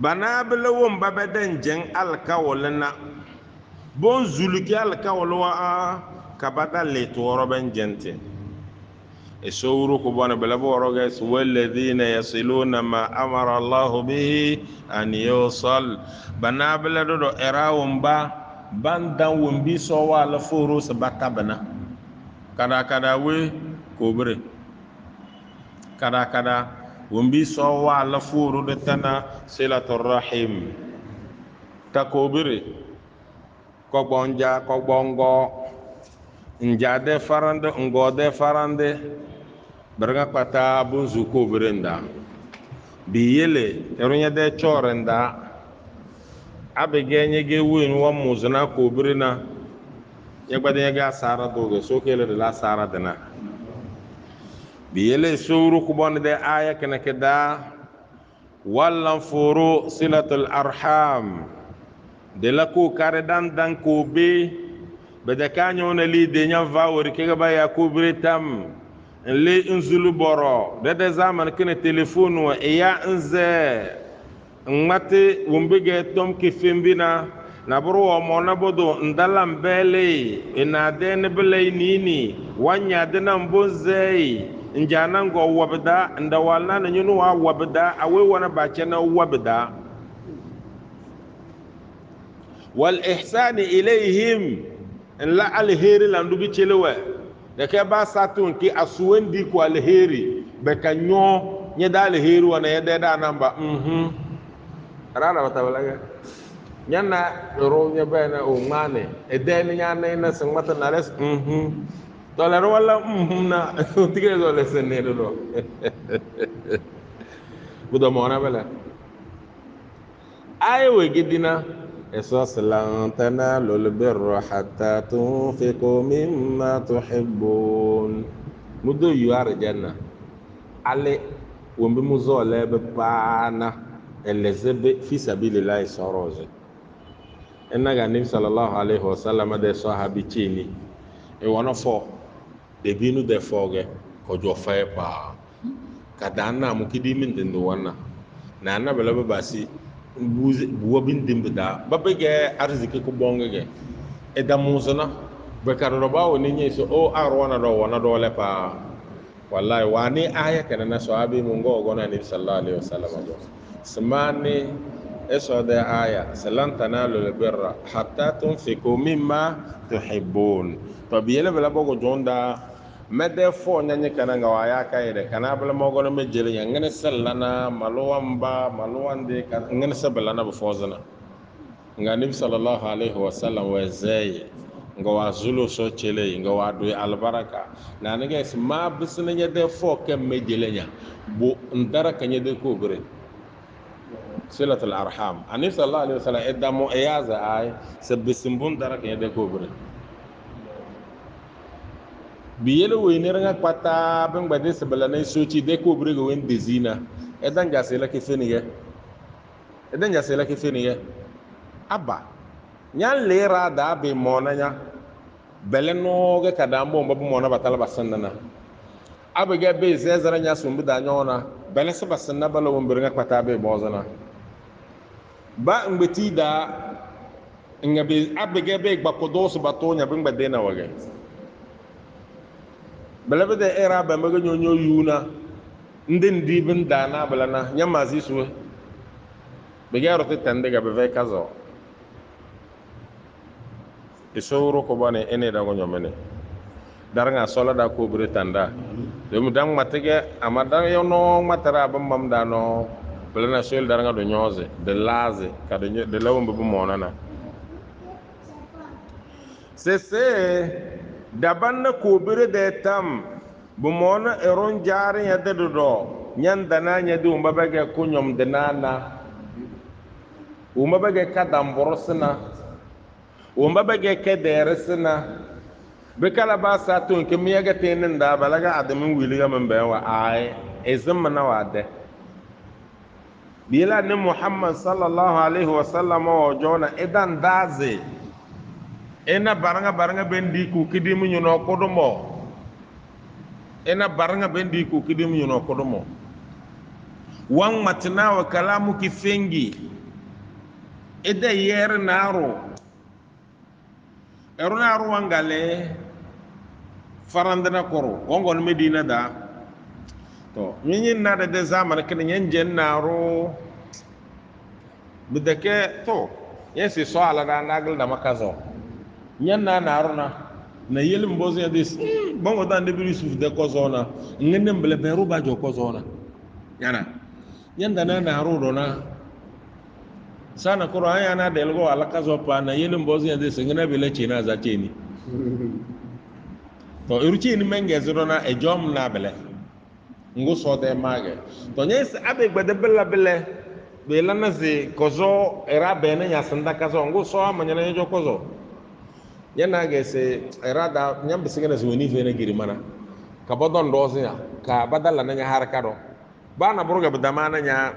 bana belawon babadan jen alkawolna bon zuluki alkawolwa kabada le toro ben jente esowuru ko bona belabo roga walladhina yasiluna ma amara Allah bihi an yusal bana belado do erawon ba bandan wombi so wala foro sabata bana kada we kobre kada wombi so wala foro de tana silatur rahim takobire ko bonja ko bongo njade farande ngode farande berga pata bunzu ko berenda biyele erunya de chorenda abegenye ge win wa muzna ko berena yagbade ga sara doge so kele de la sara dana biyele suru ko bonde de aya kana keda wallan furu silatul arham de la ko kare dan ko be bada kanyo na li de nya vawori ke ga ya ko bretam le inzulu boro de zaman kene telefone wa ya nze ngmate wumbege tom ke fembina na buru wa mona bodo ndalam bele ina de ne bele nini wanya de nan bonzei njana ngo wabda ndawalna na nyunu wa wabda awe wana bache na wabda wal ihsan ilayhim la alheri landu bi chelewa da ke ba satun ki asuwendi ko alheri be kanyo nye da alheri wana ya da namba rana batabalaga nyana ro nya bana o ngane edeni nyana ina sangmata na les dollar wala na tige do les ne do budo mona bala ayo gidina إصاص لن تنالوا البر حتى تنفقوا مما تحبون مدو يوار جنة علي ومبموزو لببانا اللي في سبيل الله سروزي إنك النبي صلى الله عليه وسلم ده صحابي تشيني وانا فو دبينو ده فوغي كجو فايبا كدانا مكدي من دندوانا نانا بلا بباسي buwa bin dimbida babege arziki ko bongege e damuzana be karoro bawo ni nyi so o arwana do wana do le pa wallahi wani aya kana na sahabi mun go gona ni sallallahu alaihi wasallam do smani eso de aya salan tanalu albirra hatta tunfiqu mimma tuhibbun to biyele bela bogo jonda mede fo nyanye kana nga waya kayde kana bela mogo no mejele ngene sallana malwamba malwande kan ngene sabala bufozana nga nabi sallallahu alaihi wasallam wa zai nga wa zulu so chele nga wa do albaraka na ne guys ma bisna nya de fo ke mejele nya bo ndara kanye de ko gure silatul arham nabi sallallahu alaihi wasallam edamo ayaza ay sabisimbun dara kanye de ko gure biyele weener nga kpata ben gbade sebala na sochi de ko gure go wen dezina edan jasela ke fenige abba nyan lera da be mona nya beleno ge kadambo mbabu mona batala basandana abege be zezara nya sumbu da nyona belese basanna bala wombirga kwata be bozana ba ngbeti da ngabe abege be gbakodos batonya bin gbade na wage belebe de era ba mege nyonyo yuna ndi bin da na balana nya mazi suwe bege rote tande ga be kazo isoro ko bane ene da gonyo mene daranga sola da ko bure tanda de mu dang matege amada yono matara bam da no plena sol daranga do nyoze de laze ka de lawum bu monana se daban na ko bure de tam bu mona eron jari ya de do nyan dana nya de umba bage kunyom de nana umba bage kadam borosna umba bage kedersna bekala ba sa to nke mi yaga tenin da balaga adamin wiliga man bayan wa ay ezin mana wa de bila ni muhammad sallallahu alaihi wasallam wa jona idan daze ina baranga bendi ku kidimu nyuno kodumo ina baranga bendi ku kidimu nyuno kodumo wan matina wa kalamu ki fengi ida yer naro eruna ruwangale farandana koro gongon medina da to nyin na da zaman kan nyen jen naro bidake to yesi so ala da nagal da makazo nyen na naro na yelim bozo ya dis bongo da ndebiri suf de ko zona ngene mbele be ruba jo ko zona yana nyen da na naro do na sana koro aya na delgo ala kazo pa na yelim bozo ya dis ngene bele china za cheni to iruchi ni menge zero na ejom na bele ngu so de mage to nyes abe gbede bele be lana ze kozo era be na yasanda kazo ngu so amanya na jo kozo yana ge se era da nyam bisigana zo ni fene giri mana ka bodon dozi ya ka badala na nya har kado ba na burga bidamana nya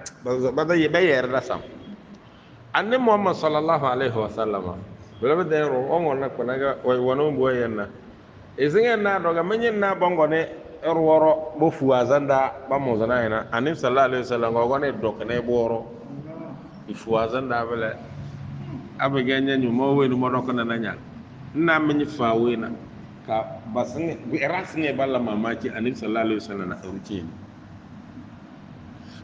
bada ye be yer da sam anni muhammad sallallahu alaihi wasallam bele de ro ongon na konaga wono mbo yenna izingen na doga menyen na bongone erworo bo fuazanda ba mozana ina anim sallallahu alaihi wasallam gogone dokne boro ifuazanda bele abegenya nyumo we no modokona nanya na menyi fawena ka basne bi rasne balla mamaki anim sallallahu alaihi wasallam na rucini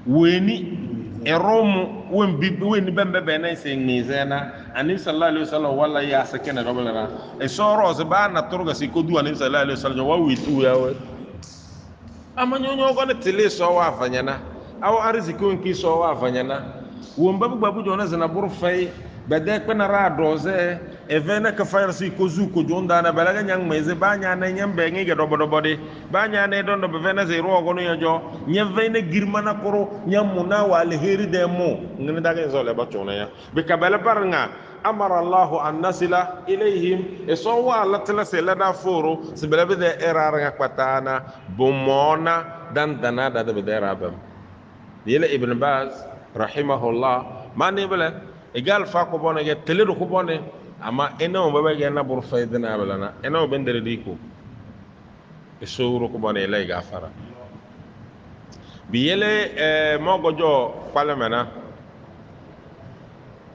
weni eromu weni bembe na se ngizena anim sallallahu alaihi wasallam wala ya sakena dobelera e soro se ba na turga si kodu anim sallallahu alaihi wasallam wa witu ya we amanyonyo ko ne tele so wa fanyana aw arziko nki so wa fanyana womba babu jona zana burfai bade kana ra doze evena ka fayar si ko zu ko jonda na balaga nyang meze banya na nyam be ngi do bodo bode banya ne don do bevena ze ro gono yajo nyam vena girmana koro nyam muna wal heri de mo ngene daga zo le batona ya be kabala barnga amara allah an nasila ilayhim e so wa la tala se la da foro se bela be de erara nga patana bomona dan dana da be de rabam yele ibn baz rahimahullah mane bela egal fa ko bone ge tele ko bone ama eno baba ge na bur faydina balana eno bendere diko e sowro ko bone lay gafara bi yele mo gojo palamena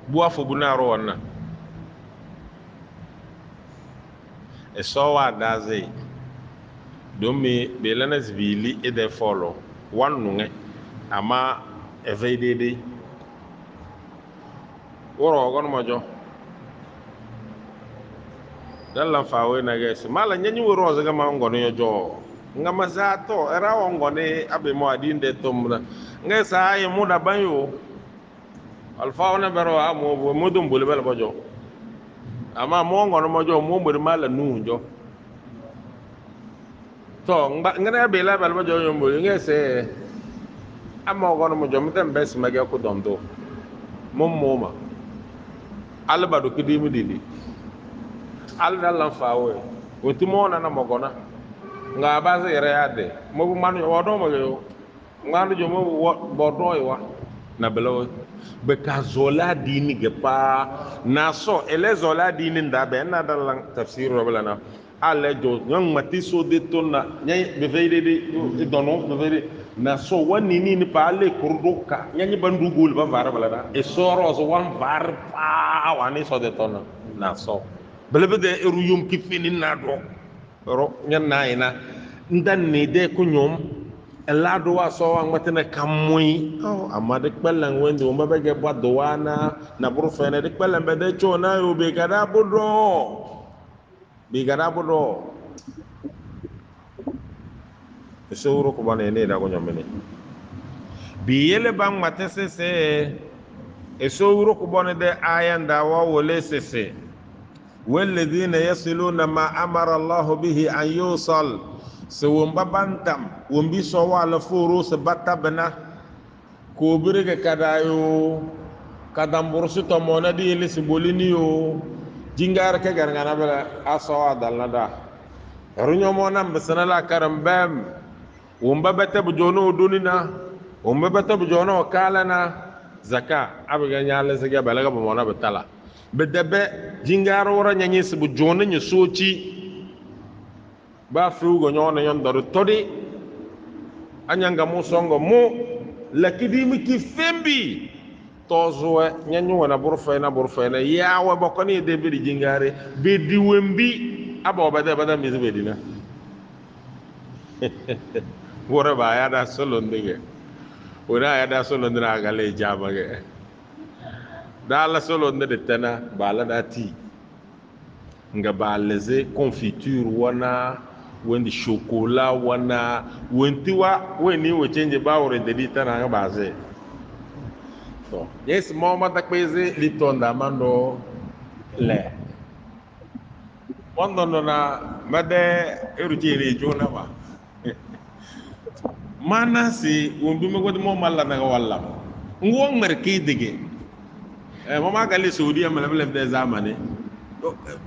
bu afu bunaro wonna e sowa daze domi be lana zbili e de folo wannunge ama e veydede woro gon mojo dalla fawe na gesi mala nyanyi woro zaga ma ngono yo jo nga mazato era ngone abe mo adinde tomna nga sa ay muda banyo alfa ona bero amo mudum bulbel bojo ama mo ngono mojo mo mbir mala nunjo to ngana be la bal bojo yo mbo nga se ama ngono mojo mtem bes mage ko dondo mom moma albado kidimi dili alda lan fawe woti mo na mogona nga baze yere ade mo bu manu wodo mo yo nganu jo mo bodo wa na belo be ka zola dini ge pa na so ele zola dini nda be na da lan tafsir robla na ale jo ngam mati so de tonna nyai be feide de dono be feide na so wani ni pa ale kurduka nyanyi bandu gol ba vara bala da e soro so wan var pa wani so de tonna na so bele de eru yum ki finin na do ro nyan na ina ndan ni de ku nyom elado wa so wa matena kamui oh amade kpelan wende o mabege bado wana na burfene de kpelan be de chona yo be gada bodo esoro ko bane ne da ko nyomene bi yele bang matese se esoro ko bane de ayanda wa wole sese والذين يصلون ما أمر الله به أن يوصل سوون ببانتم ومبي سوى لفورو سبتبنا كوبرك كدايو كدام برسو تمونا دي اللي سبولينيو جنگار كغرغانا بلا أسوا دالنا دا رنيو مونا بسنا لا كرم بام ومبا بجونو دوننا ومبا بجونو كالنا زكاة أبغى نيالي سيجا بلغا بمونا بتالا bedebe jingaro wora nyanyi sibu jone nyi sochi ba frugo nyone yon doru todi anyanga mu songo mu lakidi mi ki fembi tozwe nyanyu wana burfena yawe bokoni de bi jingare be diwembi abo bada mi be dina wora ba ya da solo ndege wora ya da solo ndra gale jabage dala solo nde de tena bala dati nga baleze confiture wana wendi chocolat wana wenti wa weni we change ba wore de ditana nga baze to yes mama takpeze litonda mando le mondo na made erutiri jona ba mana si wondu me godi mo malla na walla ngwon merki dige mama gali saudiya malabla da zamani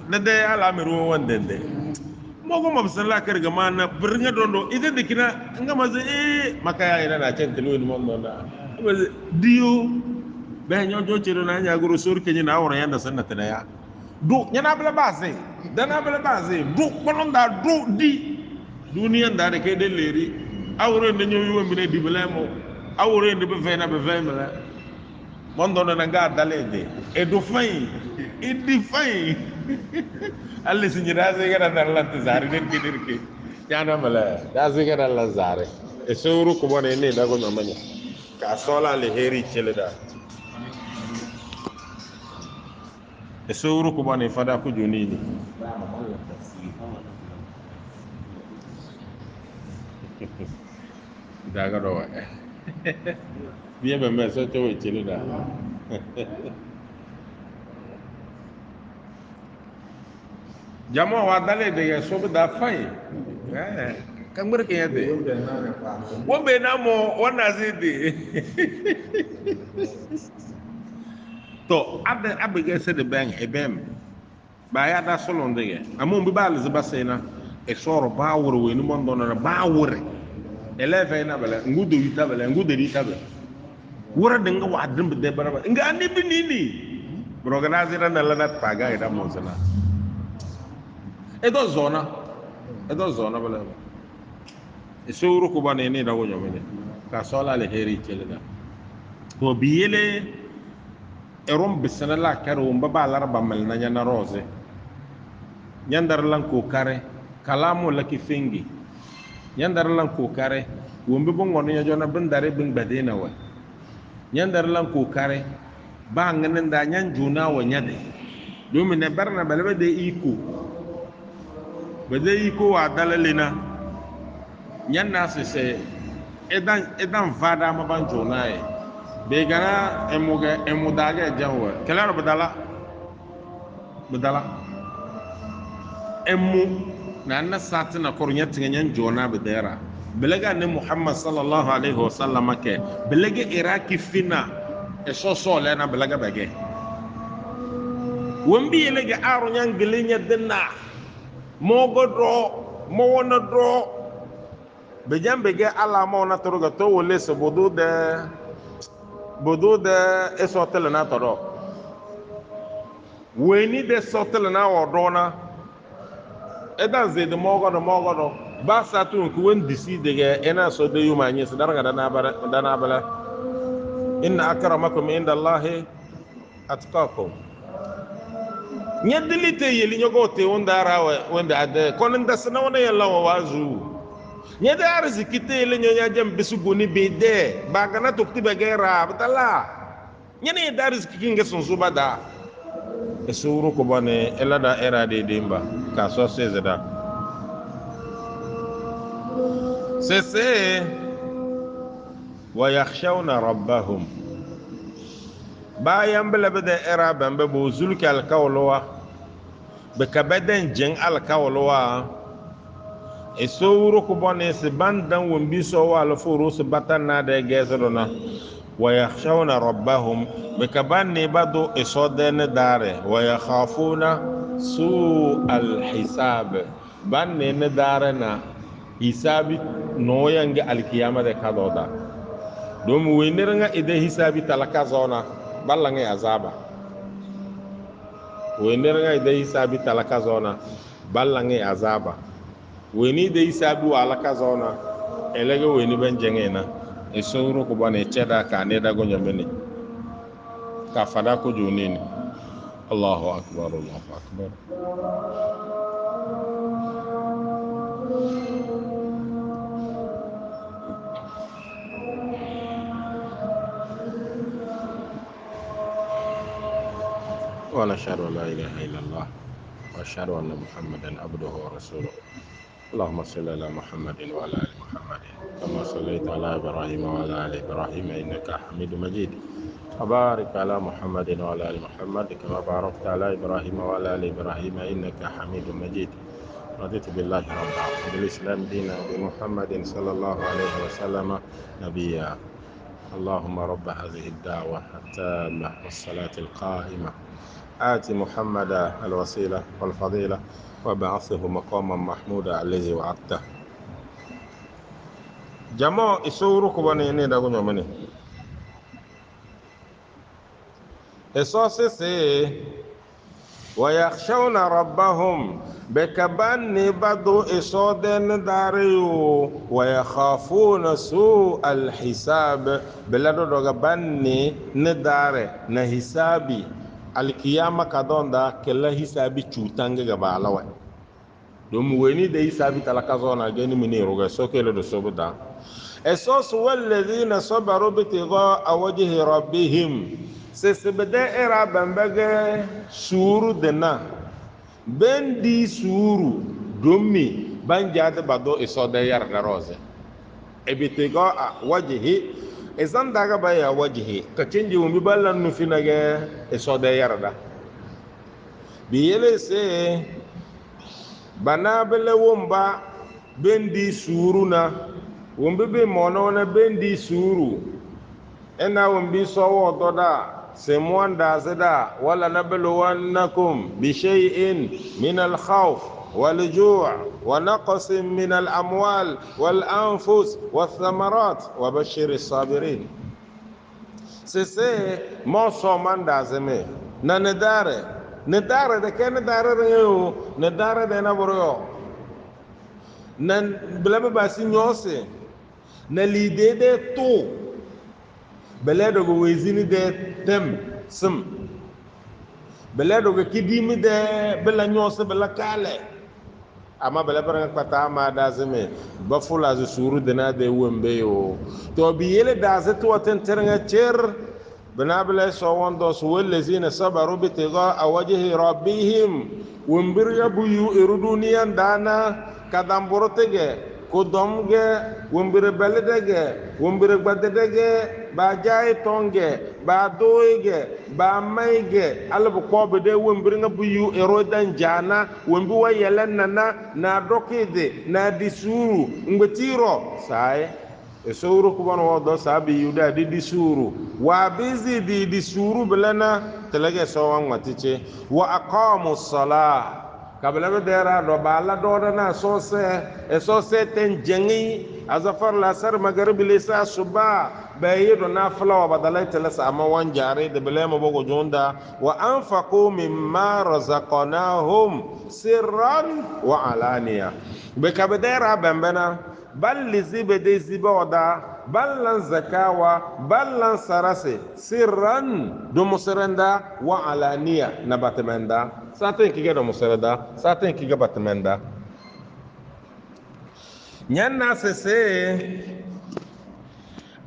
na da ala miru wandande mogo mabsala kar ga mana birnga dondo idan dikina nga maze makaya ina na cen telu ni mondo na maze dio be nyojo chiro na nya guru sur kenyi na wora yanda sanata da ya du nyana bla base dana bla base du kolonda du di duniya da kai de leri awre ne nyowi wambi ne diblemo awre ne be fena mondo na nga dalede e do fay e di fay alle signora se gara dalla zare den kidirke yana mala da se gara la zare e suru ko bone ne da go nyamanya ka sola le heri cheleda e suru ko bone fada ko jonini da ga do bien be so to cheleda jama wa dale de ya so da fai kan murke ya de wo be na mo wana zidi to abege se de ben ebem ba ya da solo ndege amon bi bal zibasena e soro ba woro we ni mon donora ba wore eleve na bele ngudo yita bele ngudo yita bele wora de nga wa dimbe de baraba nga andi bi nini organizer na la nat paga ida mo zana edo zona bele e soro ko bane ni da wonyo mene ka sola le heri keleda to biyele erom bisana la karo mbaba larba mal na nyana rose nyandar lan ko kare kalamu laki fingi nyandar lan ko kare wombe bon ngono jona ben dare ben badena wa nyandar lan ko kare ba nganin da nyan juna wa nyade domin ne barna balaba da iko ba zai iko wa dalalina nyan nasu sai idan fada ma ban juna ye be gana emudaga janwa kelaro badala emu na satina kornya tingan jona bedera belega ne Muhammad sallallahu alaihi wasallam ke belege iraki fina so le na belega bege wombi elege aro nyang gelenya denna mogodo mo wona do be jambege ala mo na toroga to wole so bodo de esotel na toro weni de sotel na odona edan zede mogodo ba satun ku wen disi de ena so de yuma nyi sadara dana bala inna akramakum inda allahi atqakum nyedilite yeli nyogote wonda rawe wonda ade konin da sana wona yalla wa wazu nyede arzikite yeli nyonya jam bisu goni bede bagana tokti begera batala nyene da arziki kinga sunsu bada esuru ko bane elada era de demba ka so sezeda sese wa yakhshawna rabbahum bayan bada era bambe bo zulka alkawlwa be kabaden jeng alkawlwa esuru ko bane se bandan wombi so wala furu se batanna de gezodona wa yakhshawna rabbahum be kabanne bado esoden dare wa yakhafuna su alhisab banne ne dare na hisabi no yange alkiyama de kadoda dom wenirnga ide hisabi talaka zona ballange azaba wenirnga ide hisabi talaka zona ballange azaba weni de hisabi wala ka zona elege weni benjengena esoro ko bane cheda ka ne da gonyo meni ka fada ko junini Allahu akbar ونشهد أن لا إله إلا الله وأشهد أن محمدا عبده ورسوله اللهم صل على محمد وعلى آل محمد كما صليت على إبراهيم وعلى آل إبراهيم إنك حميد مجيد وبارك على محمد وعلى آل محمد كما باركت على إبراهيم وعلى آل إبراهيم إنك حميد مجيد رضيت بالله ربا وبالإسلام دينا وبمحمد صلى الله عليه وسلم نبيا اللهم رب هذه الدعوة التامة والصلاة القائمة آت محمد الوسيلة والفضيلة وبعثه مقاما محمودا الذي وعدته جماعة إسورك بني دا غنيو مني إسوسي ويخشون ربهم بكبان بدو إسودن داريو ويخافون سوء الحساب بلادو دوغبان نداري نحسابي القيامة كدون دا كلا حسابي چوتانگ غبالوه دوم weni da hisabi talaka zona gani mini roga sokele do sobuda esos walladhina sabaru bitiga awajhi rabbihim sesbeda era bambage suru dena bendi suru domi banjade bado isoda yar garoze ebitiga wajhi ezan daga baya wajhi kacindi wumbi ballan nufinage isoda yarda biyele se bana bele womba bendi suru na wombe be mono na bendi suru ena wombi sowo doda se mwanda zeda wala nabluwannakum bi shay'in min al-khawf wal-ju' wa naqsin min al-amwal wal-anfus wath-thamarat wa bashshir as-sabirin sese mo so manda zeme na nedare de ken dare reo nedare de na boro nan blame basi nyose na lide de to beledo go wezini de tem sim beledo go kidimi de bela nyose bela kale ama bela bara kata ma da zeme ba fula zu suru de na de wembe yo to bi yele da ze to tenterenga cher بنابل سوون دوس والذين صبروا ابتغاء وجه ربهم ومبرغ بيو إردونيا دانا كدام بروتجه كدومجه ومبر بلدجه ومبر بددجه باجاي تونجه بادويجه باميجه على بقوة بده ومبرغ بيو إرودان جانا ومبوا يلنا نا دوكيده نا ديسورو مبتيرو ساي esoro kubana wodo sabi yuda di disuru wa bizi di disuru belana telege so wan matiche wa aqamu salah kabla bedera do bala do na so se ten jengi azafar la sar magrib lisa suba bayido na fala wa badalai telasa ama wan jare de belema bogo jonda wa anfaqu mimma razaqnahum sirran wa alaniya be kabedera bembena balli zibe de zibe oda ballan zakawa ballan sarase sirran do musaranda wa alaniya na batmenda saten kiga do musaranda saten kiga batmenda nyanna sese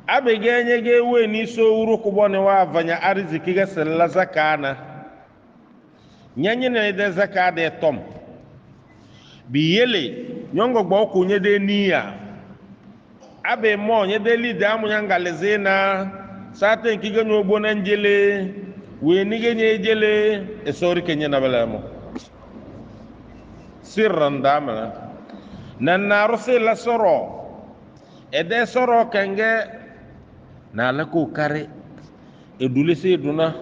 abegenye ge we ni so uru kubone wa vanya ariziki ga sella zakana nyanyi ne de zakade tom biyele nyongo gbo kunye de niya abe mo nye de lide amunya ngaleze na sate nkiga nyogbo na njele we nige nye jele esori kenye na belamo sirran damana na naruse la soro ede soro kenge na la ko kare edule se duna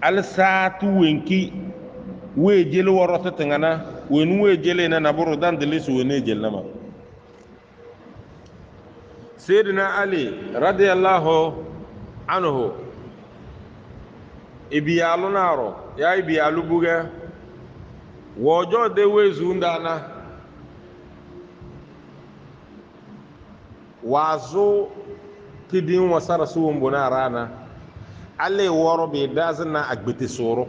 al saatu wenki we jele worote tengana wenu we jele na naburu dan delis wene jele nama Sayyidina Ali radiyallahu anhu ibiyalu naro ya ibiyalu buga wojo de wezu ndana wazo kidin wasara suwon bona rana alle woro be dazna agbete soro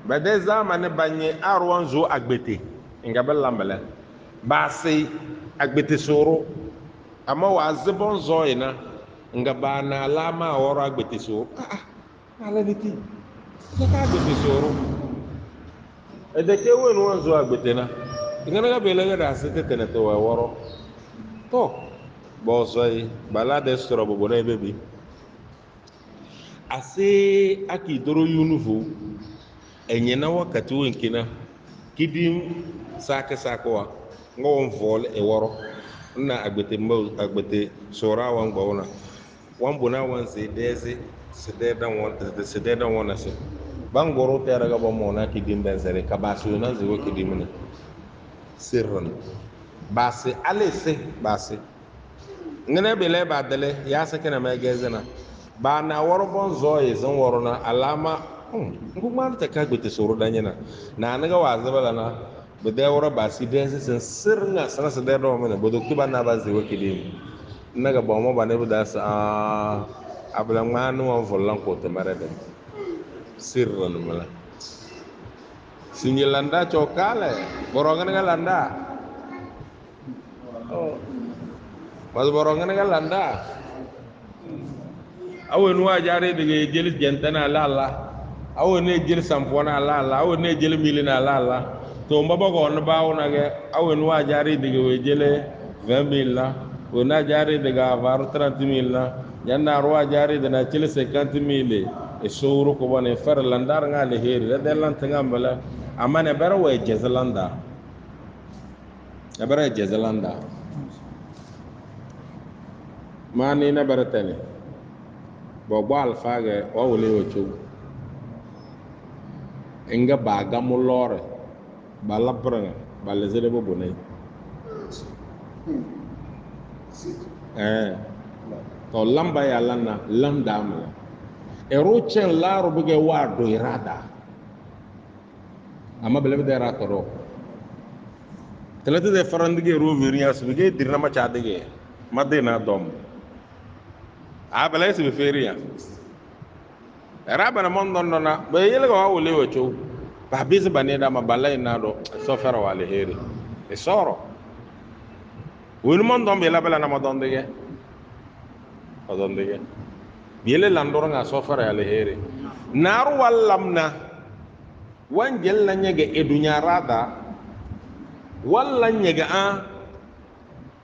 bade zamane banye arwan zo agbete ngabel lambele basi agbete soro ama wazibon zo ina ngabana lama woro agbete soro ala niti ka agbete soro edeke wenu wanzo agbete na ngana ga belega da sete teneto woro to bozoi balade soro bobo na bebi ase akidoro yunufu enyena wakati wenkina kidim sake sakwa ngawon vol e woro na agbete sora wan gbawna wan bona wan se dezi se dan wona se bangoro tera ga bomo na kidim ben sere kabasu na zewo kidim ne sirran basi alese basi ngene bele badale ya sake na magazina ba na woro bon zoye zan woro na alama nguma ta ka gbete soro danyana na naga wazaba na bede woro basi dezi sen sirna sana se de do mena bodo kiba na ba zewo kidim naga bo mo ba ne buda sa abla nganu won vollan ko te marade sirran mala sinyelanda chokale borongan ga landa mas borongan ga landa awen wa jare de jeli jentana la awen ne jeli sampona la awen ne jeli milina la to mbaba ko on baawna ge awen wa jare de we jele 20000 la wona jare de ga varu 30000 la janna ro jare de na jeli 50000 e sowru ko bone fer landar ngale heri de lanta ngambala amane bara we jezalanda bara jezalanda mani na bara tele bogbo alfage o wole wocho enga baga mulore bala branga bala zere bo bonai to lamba ya lana landa amla erochen laro bige wardo irada amma bele de ratoro telete de farandige ro verias bige dirna ma chadige madina dom abala se feria raba na mondo na be yele ga wole wocho ba bizi baneda ma balai na do so fera wale heri e soro woni mondo be la bela na modonde ge biyele landoro nga sofara alheri naru wallamna wanjel na nyege edunya rada walla nyege a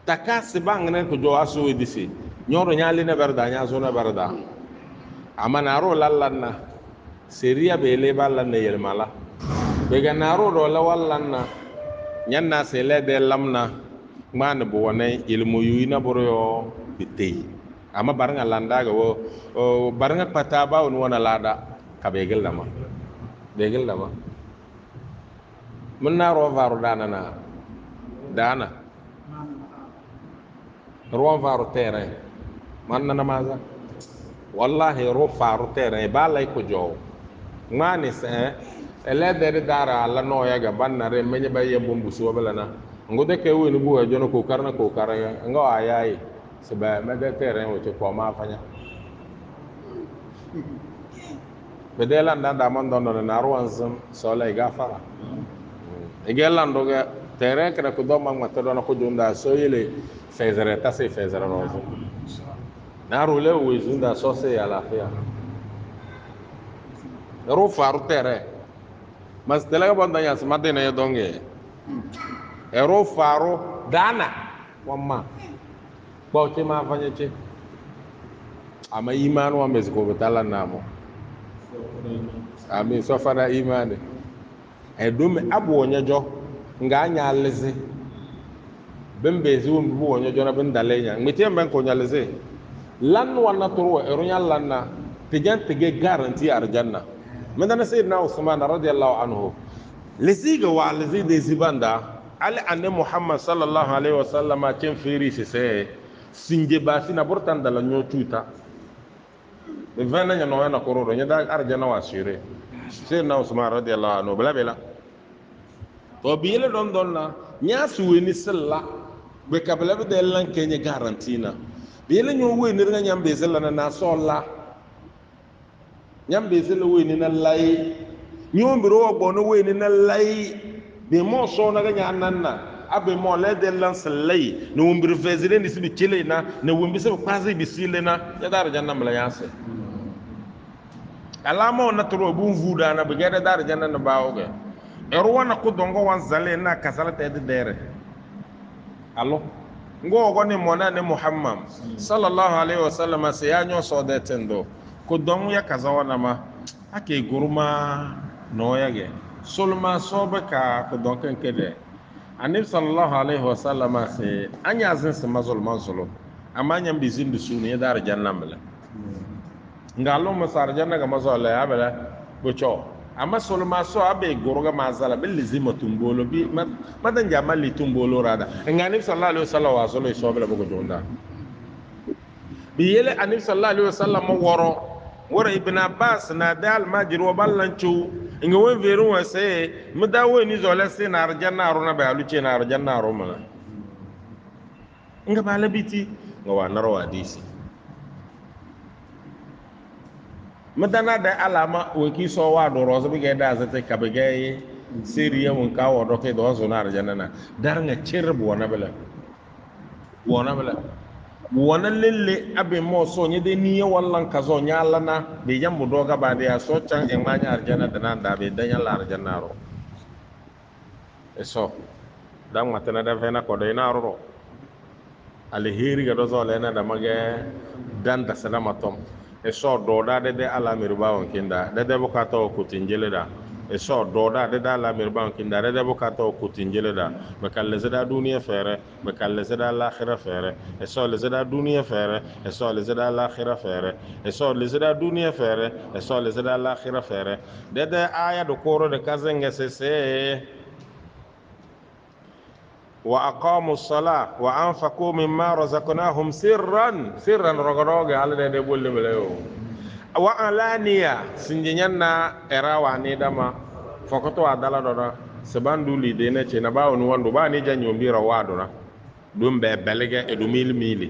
takasi bangne ko jo asu edisi nyoro nyali na berda nya zo na berda ama naru lallanna seriya bele ballanna yelmala bega naru do la wallanna nyanna sele de lamna man bo wona ilmu yuyina boroyo bitey ama baranga landaga wo baranga pataba on wona lada ka begel dama mun na ro varu dana ro varu terrain man na namaza wallahi ro faru terrain ba lay ko jow ngani se ele de dara la no ya ga banare menye ba ye bombu so belana ngode ke woni bu jono ko karna ngo ayayi seba me de terrain wo ko ma fanya bedela ndanda man don na ruwanzum so lay gafara egelando ga terrain kra ko do man mato don ko junda so yele fezere tase fezere rozo na rule wo junda so se ya la fia ro faru terrain mas delaga bonda ya smade ne donge ero faru dana wamma ko ti ma fanya ci ama iman wa mes ko betala namo ami so fara imane e dum abu onyejo nga nya leze bembe zu bu onyejo na ben dalenya ngiti mben ko nya leze lan wana turu ero nya lanna tijan tige garanti arjanna mandana sayyidina usman radiyallahu anhu lesiga wa lezi de zibanda ali anne muhammad sallallahu alaihi wasallam ken feri se sinje basi na burtan dala nyotuta be vana nya no na kororo nya da arjana wa shire sayyidina usman radiyallahu anhu bela to biyele don na nya suweni sella be kabla be de lan kenye garantina biyele nyo we ni nga nyambe sella na solla nyambe sella we ni na lai nyo mbiro ogbo no we ni na lai be mo so na ga nanna abe mo le de lan sellai no mbiro vezire ni sibi chile na wumbi se kwazi bisile na ya dar janna mala yase alama na toro bu vuda na be ga dar janna na baoge erwana ku dongo wan zale na kasala te de dere allo ngo go ni mona ne muhammad sallallahu alaihi wasallam se ya nyo so de tendo ku don ya kazawana ma ake guruma no yage sulma sobe ka ku don kan kede annabi sallallahu alaihi wasallam se anya zin se mazul amma nyam bi zin du sunu ya dar jannam la ngalo masar janna ga mazala ya bala bo cho amma solma so abe goroga mazala bil zima tumbolo bi madan jamali tumbolo rada ngani sallallahu alaihi wasallam wa solo so bela bugo jonda bi yele annabi sallallahu alaihi wasallam woro ibn abbas na dal majir wa ballanchu nga won veru wa se mudawo ni zola se na arjanna ro na ba luce na arjanna ro mana nga bala biti nga wa naro hadisi madana da alama waki so wa do rozo bi ga da zata ka bi ga siriya mun ka wa do ke do zo na arjanna na dar nga cirbu wona bala wona lelle abe mo so nye de niye wallan ka zo nya lana be jambu do ga ba de ya so chan e ma nya arjanna da nan da be da nya la arjanna ro eso dan matana da fena ko de na ro alheri ga do zo le na da mage dan da salama tom eso do da de ala mirba won kinda de bukato ko tinjele da eso do da de ala mirba won kinda de bukato ko tinjele da be kalle zada duniya fere be kalle zada l'akhirah fere eso le zada duniya fere eso le zada l'akhirah fere eso le zada duniya fere eso le zada l'akhirah fere de aya do koro de kazenga se wa aqamu as-salah wa anfaqu mimma razaqnahum sirran rogoroge halde de bolle beleyo wa alaniya sinjinyanna era wa ni dama fokoto adala dona sabandu li de ne ce na bawo ni wando ba ni janyo mbira wadona dum be belege e dum mili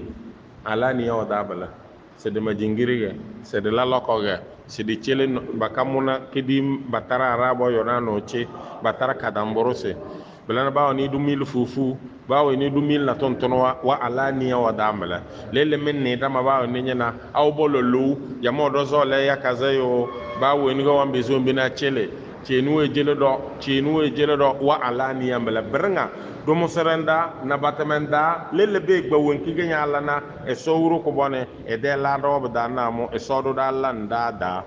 alaniya o dabala se de majingirige se de lalokoge se de chele bakamuna kidim batara arabo yona no ce batara kadamborose belana bawo ni du mil fufu bawo ni du mil na tontono wa alaniya wa damala lele min ni dama bawo ni nyana aw bololo ya modo zole ya kazayo bawo ni go wambe zombi na chele chenu e jele do wa alaniya mbala brenga do musaranda na batamenda lele be gba wonki ganya lana e sowru ko bone e de la do da na mo e sodo da landa da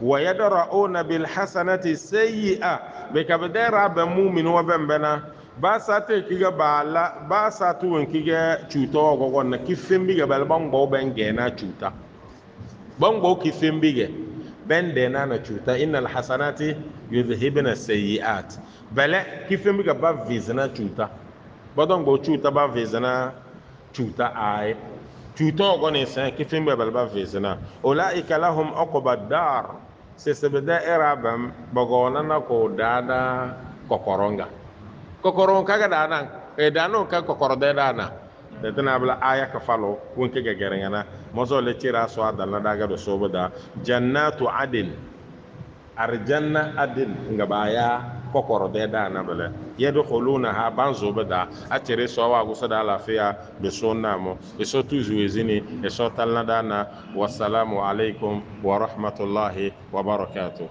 wa yadra'una bil hasanati sayyi'a be kabdera ba mu'min wa bambana ba sa te kiga bala ba sa tu won kiga chuto go gonna kifembi ga bal bangbo ben gena chuta bangbo kifembi ge ben de na chuta innal hasanati yudhhibna sayyi'at bala kifembi ga ba vizna chuta bodon go chuta ba vizna chuta ay chuto go ne sa kifembi ga bal ba vizna ulaika lahum uqbad dar sesebeda erabam bagona na ko dada kokoronga kokoron kaga dana e dano ka kokoro de dana de tana bla aya ka falo wonke ga gerengana mozo le tira so adalla daga do soboda jannatu adin arjanna adin nga baya kokoro de dana bla yadkhulunaha banzo bada atire so wa go sada lafiya be sonna mo be so tuzu ezini e so talna dana wassalamu alaikum wa rahmatullahi wa barakatuh